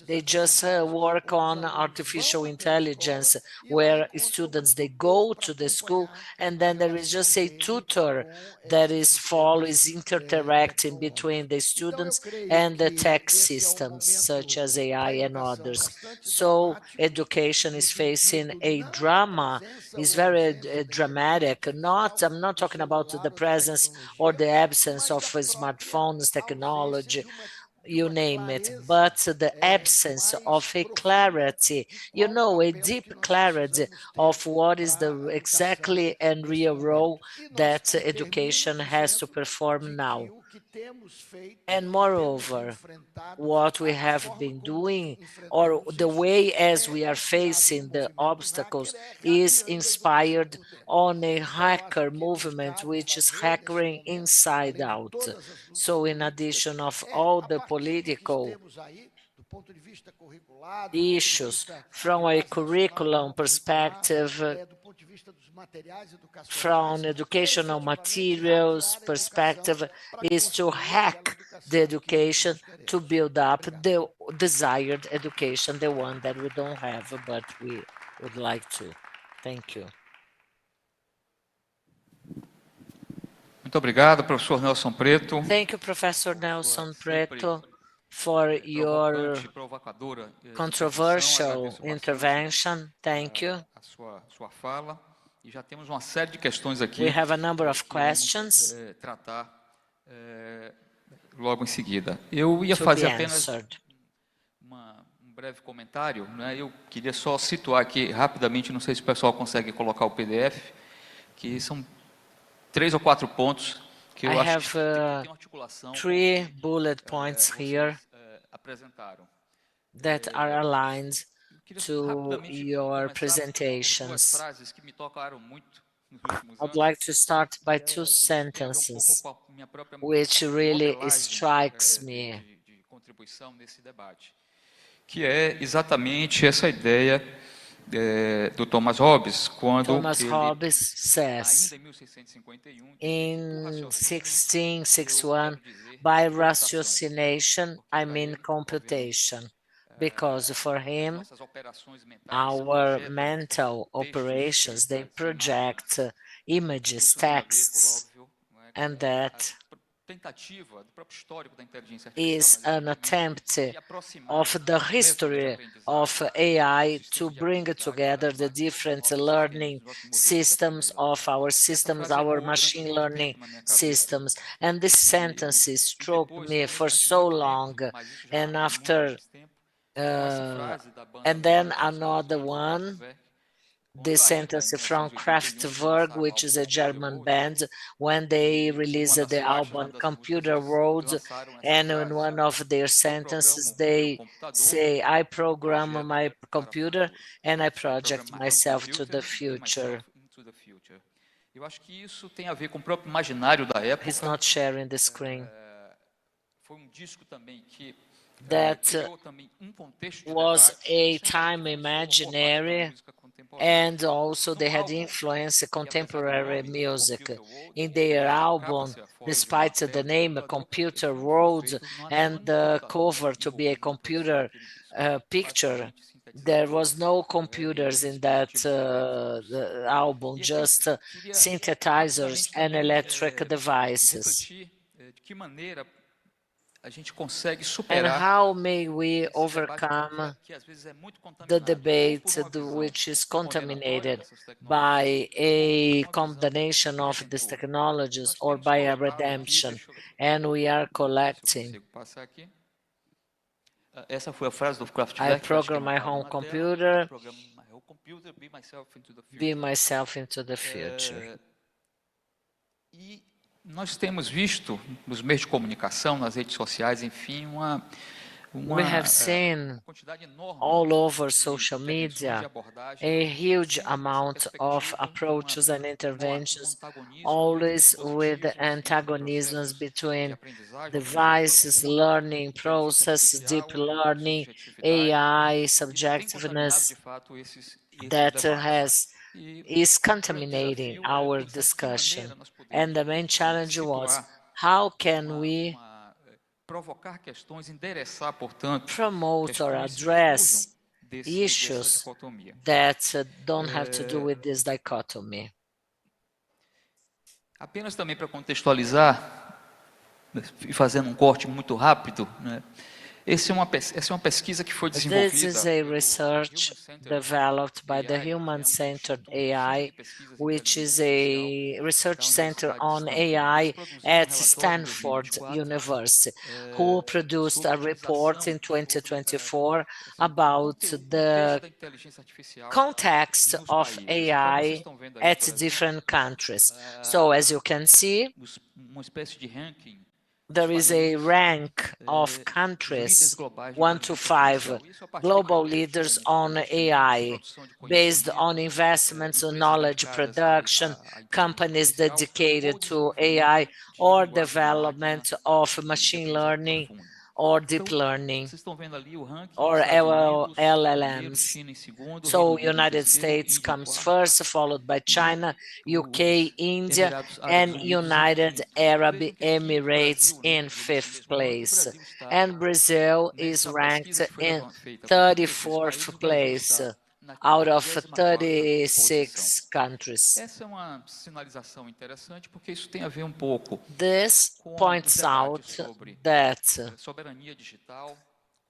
They just work on artificial intelligence, where students, they go to the school and then there is just a tutor that is interacting between the students and the tech systems such as AI and others. So education is facing a drama, is very dramatic. I'm not talking about the presence or the absence of smartphones, technology, you name it, but the absence of a clarity, a deep clarity of what is the exactly and real role that education has to perform now. And moreover, what we have been doing, or the way as we are facing the obstacles, is inspired on a hacker movement which is hackering inside out. So in addition of all the political issues from a curriculum perspective, from educational materials perspective, is to hack the education to build up the desired education, the one that we don't have, but we would like to. Thank you. Muito obrigado, professor Nelson Preto. Thank you, Professor Nelson Preto, for your controversial intervention. Thank you. Sua fala. E já temos uma série de questões aqui. We have a number of questions. Tratar logo em seguida. Eu ia fazer apenas um breve comentário, né? Eu queria só situar aqui rapidamente, não sei se o pessoal consegue colocar o PDF, que são 3 ou 4 pontos que eu acho que tem articulação. 3 bullet points here that are aligned to your presentations. I'd like to start by 2 sentences, which really strikes me. Que é exatamente essa ideia do Thomas Hobbes, quando Thomas Hobbes says, in 1661, by ratiocination, I mean computation, because for him, our mental operations, they project images, texts, and that is an attempt of the history of AI to bring together the different learning systems of our systems, our machine learning systems. And this sentence struck me for so long. And after, and then another one, this sentence from Kraftwerk, which is a German band, when they released the album Computer World, and in one of their sentences they say, I program my computer and I project myself to the future. Eu acho que isso tem a ver com o próprio imaginário da época. He's not sharing the screen. Foi disco também que that was a time imaginary, and also they had influenced contemporary music. In their album, despite the name Computer World and the cover to be a computer picture, there was no computers in that the album, just synthesizers and electric devices. And how may we overcome the debate which is contaminated by a condemnation of these technologies or by a redemption, and we are collecting. I program my home computer, be myself into the future. Nós temos visto nos meios de comunicação, nas redes sociais, enfim, we have seen all over social media a huge amount of approaches and interventions, always with antagonisms between devices, learning process, deep learning, AI, subjectiveness that is contaminating our discussion. And the main challenge was, how can we promote or address issues that don't have to do with this dichotomy? Apenas também para contextualizar, e fazendo corte muito rápido, né? Essa é uma pesquisa que foi desenvolvida. This is a research developed by the Human-Centered AI, which is a research center on AI at Stanford University, who produced a report in 2024 about the context of AI at different countries. So as you can see, there is a rank of countries, 1 to 5, global leaders on AI, based on investments in knowledge production, companies dedicated to AI, or development of machine learning, or deep learning, or LLMs. So United States comes first, followed by China, UK, India, and United Arab Emirates in 5th place. And Brazil is ranked in 34th place out of 36 countries. This points out that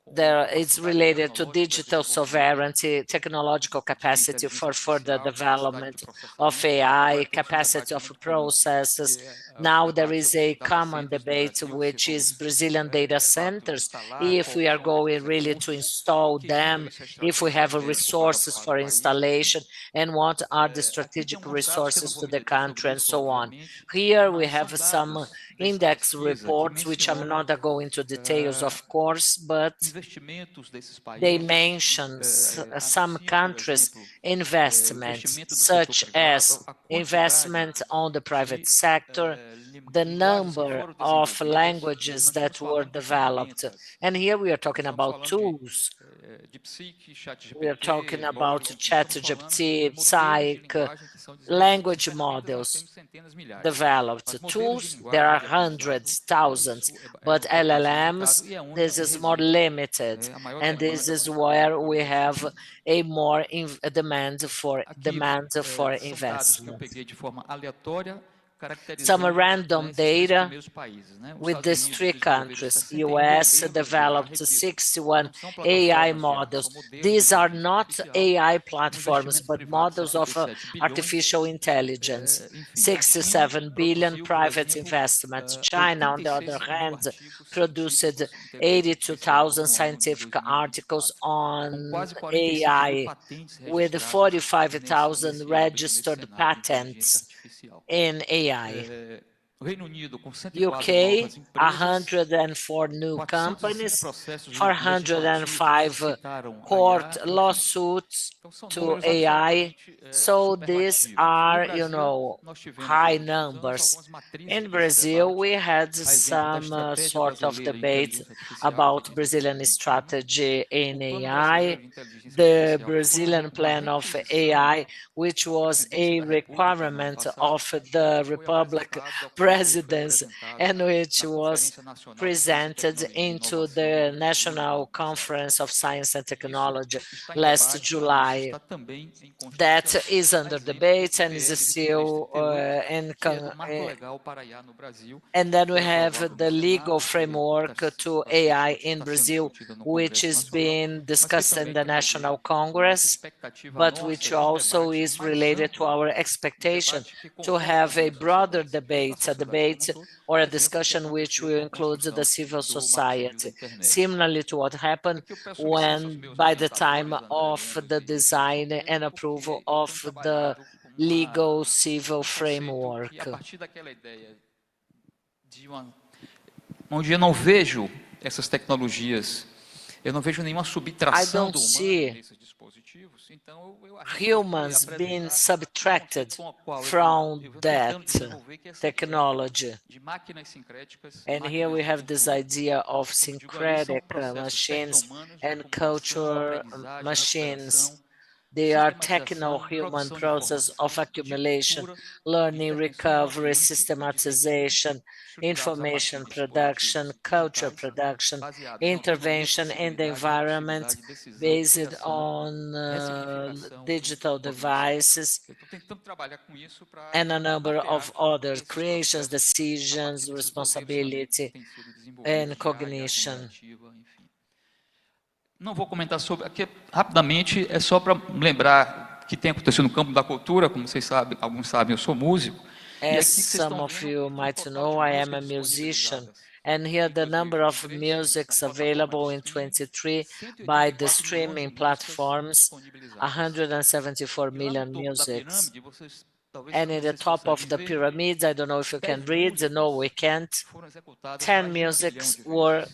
it's related to digital sovereignty, technological capacity for further development of AI, capacity of processes. Now there is a common debate, which is Brazilian data centers, if we are going really to install them, if we have resources for installation, and what are the strategic resources to the country, and so on. Here we have some index reports, which I'm not going into details, of course, but they mention some countries' investments, such as investment on the private sector, the number of languages that were developed. And here we are talking about tools. We are talking about ChatGPT, Psych, language models developed. Tools, there are hundreds, thousands, but LLMs, this is more limited. And this is where we have a more demand for investment. Some random data with these 3 countries. US developed 61 AI models. These are not AI platforms, but models of artificial intelligence. 67 billion private investments. China, on the other hand, produced 82,000 scientific articles on AI, with 45,000 registered patents in AI. UK, 104 new companies, 405 court lawsuits to AI. So these are, high numbers. In Brazil, we had some sort of debate about Brazilian strategy in AI, the Brazilian plan of AI, which was a requirement of the Republic presidency and which was presented into the National Conference of Science and Technology last July. That is under debate and is still and then we have the legal framework to AI in Brazil, which is being discussed in the National Congress, but which also is related to our expectation to have a broader debate, a debate or a discussion which will include the civil society, similarly to what happened when by the time of the design and approval of the legal civil framework. Onde eu não vejo essas tecnologias, eu não vejo nenhuma subtração do humano nesses dispositivos, então humans being subtracted from that technology. And here we have this idea of syncretic machines and culture machines. They are techno-human process of accumulation, learning, recovery, systematization, information production, culture production, intervention in the environment based on digital devices, and a number of other creations, decisions, responsibility, and cognition. Não vou comentar sobre, aqui rapidamente, é só para lembrar que tem acontecido no campo da cultura, como vocês sabem, alguns sabem, eu sou músico. As some of you might know, I am a musician, and here the number of musics available in 23 by the streaming platforms, 174 million musics. And in the top of the pyramid, I don't know if you can read, no, we can't, 10 musics were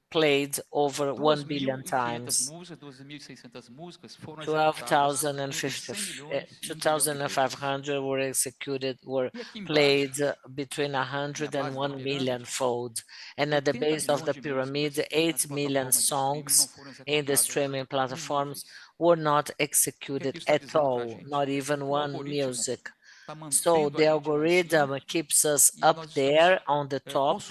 played over 1 billion times. 2,500 were played between 100 and 1 million fold. And at the base of the pyramid, 8 million songs in the streaming platforms were not executed at all, not even one music. So the algorithm keeps us up there on the top,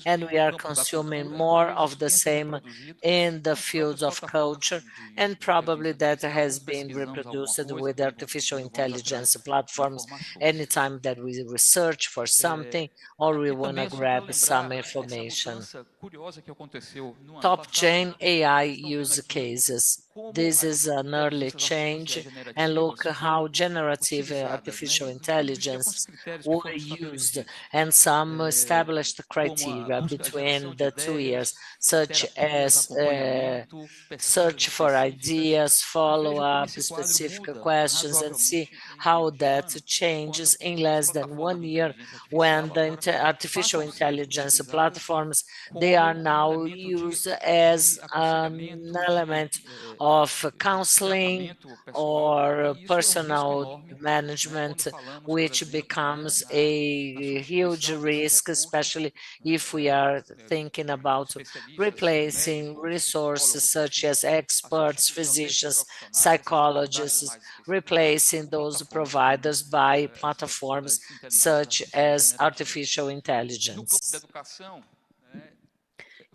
and we are consuming more of the same in the fields of culture, and probably that has been reproduced with artificial intelligence platforms anytime that we research for something or we want to grab some information. Top chain AI use cases. This is an early change, and look how generative artificial intelligence were used, and some established criteria between the 2 years, such as search for ideas, follow up specific questions, and see how that changes in less than 1 year when the artificial intelligence platforms, they are now used as an element of counseling or personal management, which becomes a huge risk, especially if we are thinking about replacing resources such as experts, physicians, psychologists, replacing those providers by platforms such as artificial intelligence.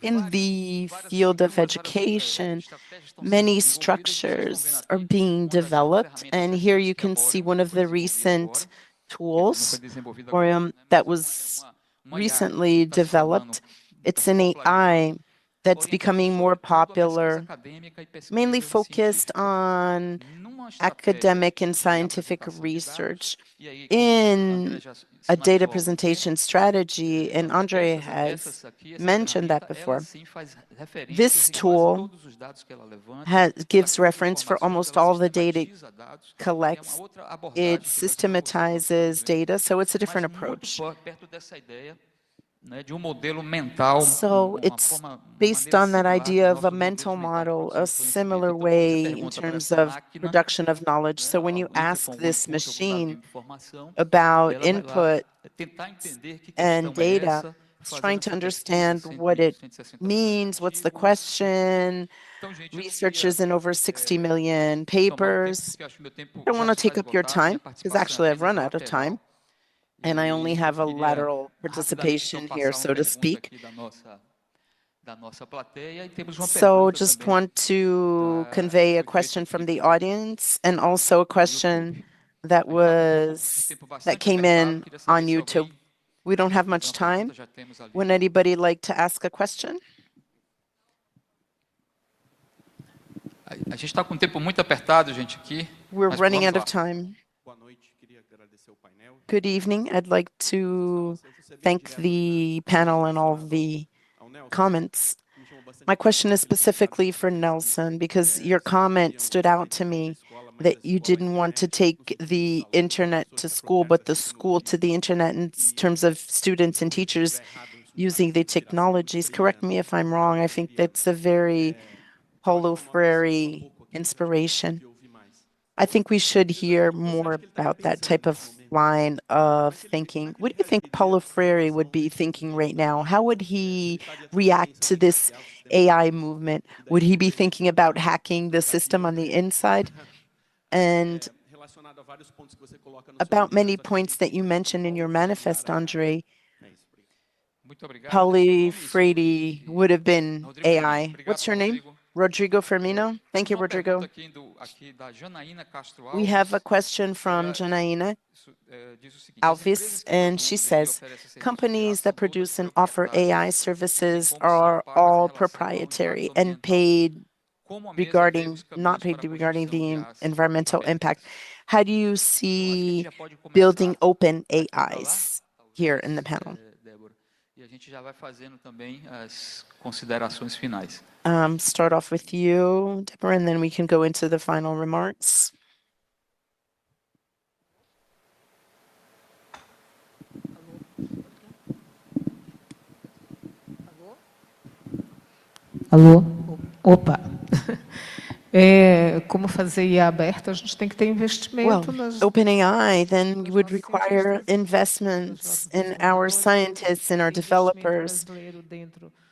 In the field of education, many structures are being developed, and here you can see one of the recent tools that was recently developed. It's an AI that's becoming more popular, mainly focused on academic and scientific research in a data presentation strategy, and Andre has mentioned that before. This tool gives reference for almost all the data it collects. It systematizes data, so it's a different approach. So it's based on that idea of a mental model, a similar way in terms of production of knowledge. So when you ask this machine about input and data, it's trying to understand what it means, what's the question, researchers in over 60 million papers. I don't want to take up your time, because actually I've run out of time, and I only have a lateral participation here, so to speak. So just want to convey a question from the audience, and also a question that came in on YouTube. We don't have much time. Would anybody like to ask a question? A gente está com o tempo muito apertado, gente, aqui. We're running out of time. Good evening. I'd like to thank the panel and all the comments. My question is specifically for Nelson, because your comment stood out to me that you didn't want to take the internet to school, but the school to the internet in terms of students and teachers using the technologies. Correct me if I'm wrong. I think that's a very Paulo Freire inspiration. I think we should hear more about that type of line of thinking. What do you think Paulo Freire would be thinking right now? How would he react to this AI movement? Would he be thinking about hacking the system on the inside? And about many points that you mentioned in your manifest, Andre, Paulo Freire would have been AI. What's your name? Rodrigo Firmino. Thank you, Rodrigo. We have a question from Janaína Alves, and she says, companies that produce and offer AI services are all proprietary and not paid regarding the environmental impact. How do you see building open AIs here in the panel? E a gente já vai fazendo também as considerações finais. Start off with you, Deborah, and then we can go into the final remarks. Alô? Opa! Como fazer IA aberta, a gente tem que ter investimento nas... OpenAI then would require investments in our scientists and our developers.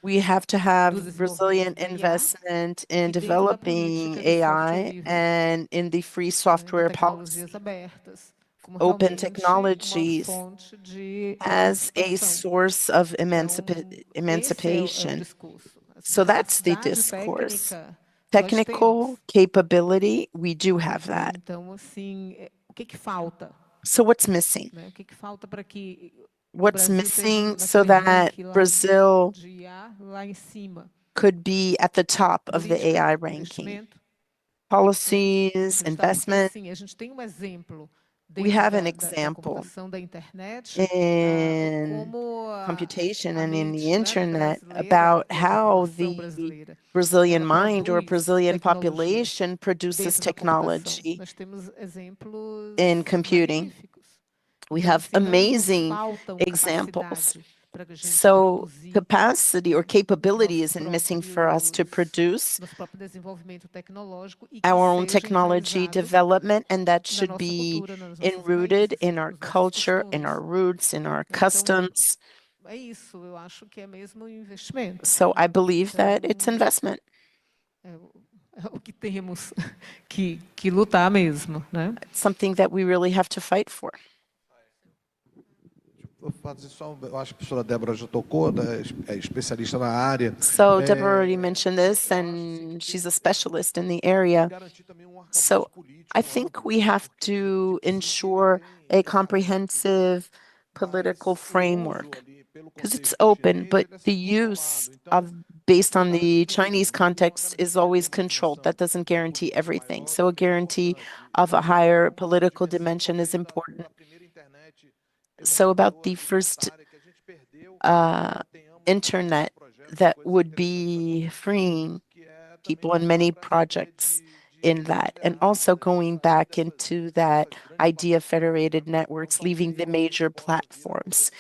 We have to have Brazilian investment in developing AI and in the free software policy. Open technologies as a source of emancipation. So that's the discourse. Technical capability, we do have that. So what's missing? What's missing so that Brazil could be at the top of the AI ranking? Policies, investment. We have an example in computation and in the internet about how the Brazilian mind or Brazilian population produces technology in computing. We have amazing examples. So capacity or capability isn't missing for us to produce our own technology development, and that should be enrooted in our culture, in our roots, in our customs. So I believe that it's investment. It's something that we really have to fight for. So Deborah already mentioned this, and she's a specialist in the area. So I think we have to ensure a comprehensive political framework because it's open, but the use of based on the Chinese context is always controlled. That doesn't guarantee everything. So a guarantee of a higher political dimension is important. So about the first internet that would be freeing people and many projects in that. And also going back into that idea of federated networks, leaving the major platforms.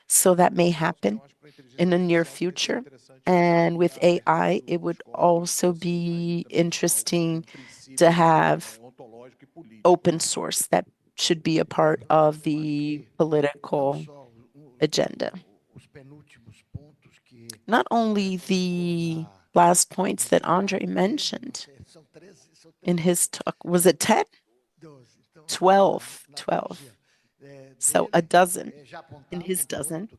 So that may happen in the near future. And with AI, it would also be interesting to have open source that should be a part of the political agenda. Not only the last points that Andre mentioned in his talk, was it 10? 12. So a dozen in his dozen.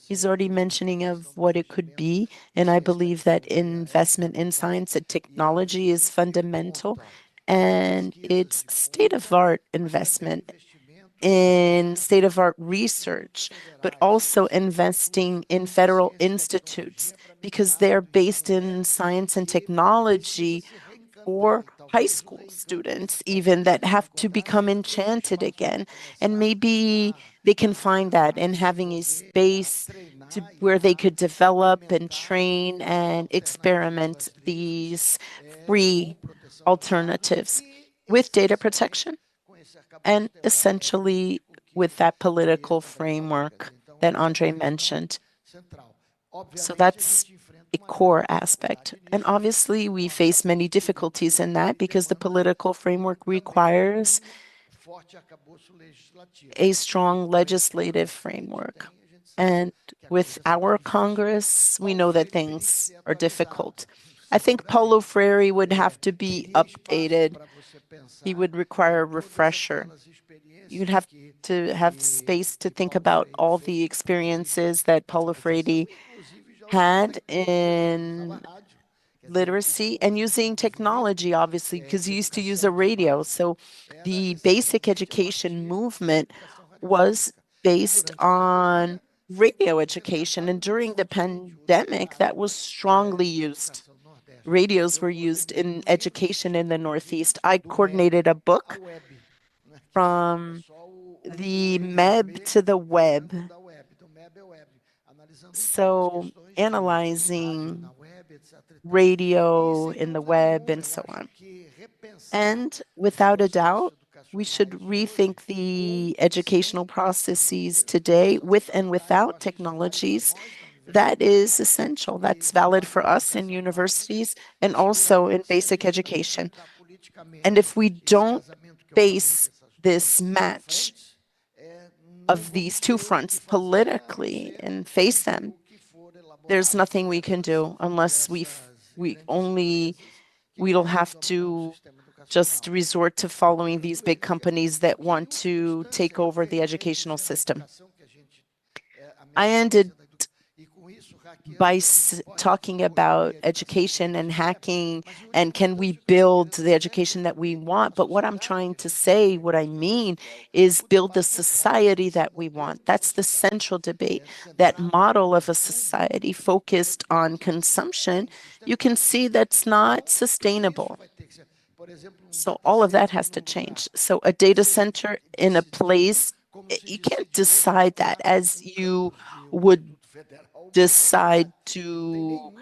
He's already mentioning of what it could be. And I believe that investment in science and technology is fundamental. And it's state-of-art investment in state-of-art research, but also investing in federal institutes because they're based in science and technology for high school students even that have to become enchanted again. And maybe they can find that in having a space where they could develop and train and experiment these free alternatives with data protection and essentially with that political framework that Andre mentioned. So that's a core aspect. And obviously, we face many difficulties in that because the political framework requires a strong legislative framework. And with our Congress, we know that things are difficult. I think Paulo Freire would have to be updated. He would require a refresher. You'd have to have space to think about all the experiences that Paulo Freire had in literacy and using technology, obviously, because he used to use a radio. So the basic education movement was based on radio education. And during the pandemic, that was strongly used. Radios were used in education in the Northeast. I coordinated a book from the MEB to the web. So analyzing radio in the web and so on. And without a doubt, we should rethink the educational processes today with and without technologies. That is essential. That's valid for us in universities and also in basic education. And if we don't face this match of these two fronts politically and face them, there's nothing we can do unless we'll have to just resort to following these big companies that want to take over the educational system. I ended by talking about education and hacking and can we build the education that we want. But what I'm trying to say, what I mean is build the society that we want. That's the central debate. That model of a society focused on consumption, you can see that's not sustainable. So all of that has to change. So a data center in a place, you can't decide that as you would decide to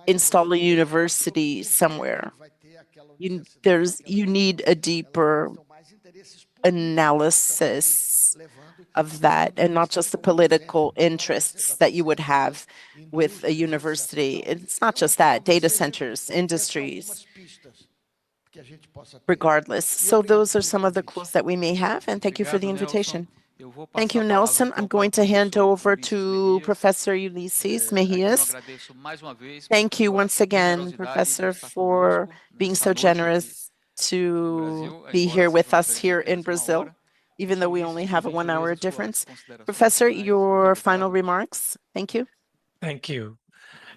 install a university somewhere. You need a deeper analysis of that and not just the political interests that you would have with a university. It's not just that, data centers, industries, regardless. So those are some of the clues that we may have, and thank you for the invitation. Thank you, Nelson. I'm going to hand over to Professor Ulysses Mejias. Thank you once again, Professor, for being so generous to be here with us here in Brazil, even though we only have a 1 hour difference. Professor, your final remarks. Thank you. Thank you.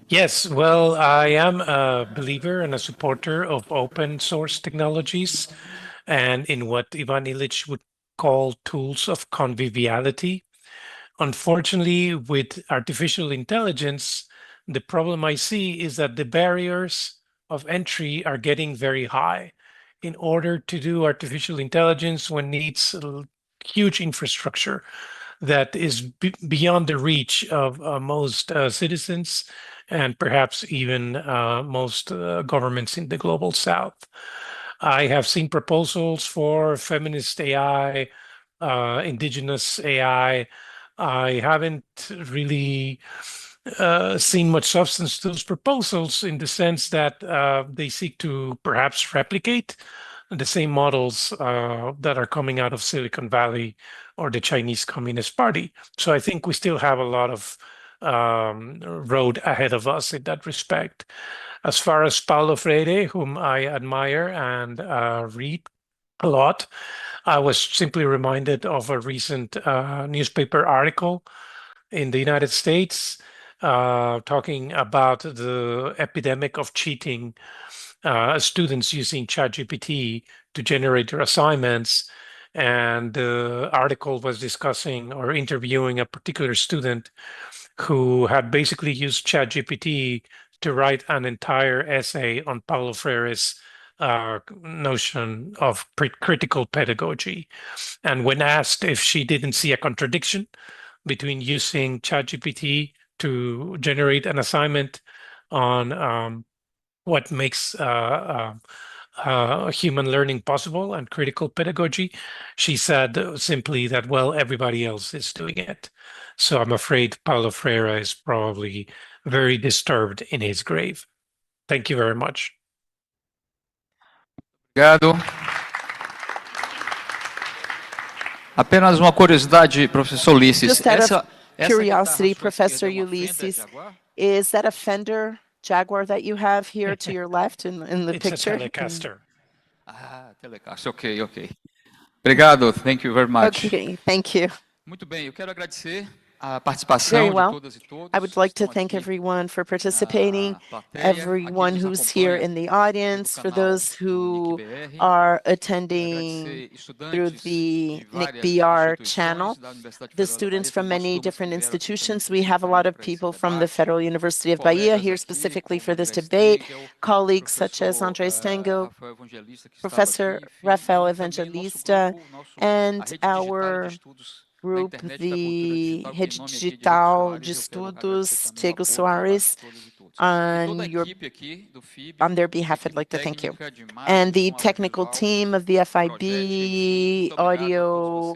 Yes, well, I am a believer and a supporter of open source technologies and in what Ivan Illich would call tools of conviviality. Unfortunately, with artificial intelligence, the problem I see is that the barriers of entry are getting very high. In order to do artificial intelligence, one needs a huge infrastructure that is beyond the reach of most citizens and perhaps even most governments in the global south. I have seen proposals for feminist AI, indigenous AI. I haven't really seen much substance to those proposals in the sense that they seek to perhaps replicate the same models that are coming out of Silicon Valley or the Chinese Communist Party. So I think we still have a lot of road ahead of us in that respect. As far as Paulo Freire, whom I admire and read a lot, I was simply reminded of a recent newspaper article in the United States talking about the epidemic of cheating students using ChatGPT to generate their assignments. And the article was discussing or interviewing a particular student who had basically used ChatGPT to write an entire essay on Paulo Freire's notion of critical pedagogy. And when asked if she didn't see a contradiction between using ChatGPT to generate an assignment on what makes human learning possible and critical pedagogy, she said simply that, well, everybody else is doing it. So I'm afraid Paulo Freire is probably very disturbed in his grave. Thank you very much. Obrigado. Apenas uma curiosidade, professor Ulisses. Just out of curiosity, Professor Ulysses, is that a Fender Jaguar that you have here to your left in the picture? It's a Telecaster. Ah, Telecaster, ok. Obrigado, thank you very much. Okay, thank you. Muito bem, eu quero agradecer a participação de todas e todos. I would like to thank everyone for participating, everyone who's here in the audience, for those who are attending through the NIC.br channel, the students from many different institutions. We have a lot of people from the Federal University of Bahia here specifically for this debate, colleagues such as André Stengel, Professor Rafael Evangelista, and our group, the Rede Digital de Estudos, Tego Soares. On their behalf, I'd like to thank you. And the technical team of the FIB, audio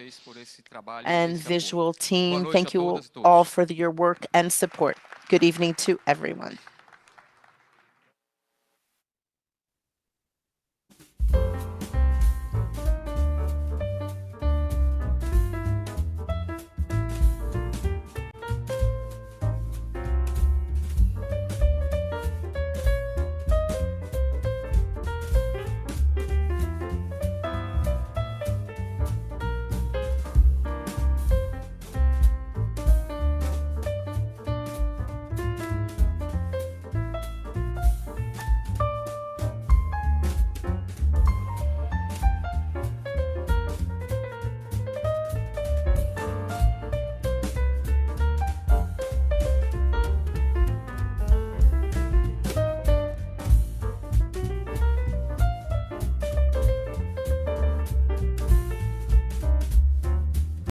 and visual team, thank you all for your work and support. Good evening to everyone.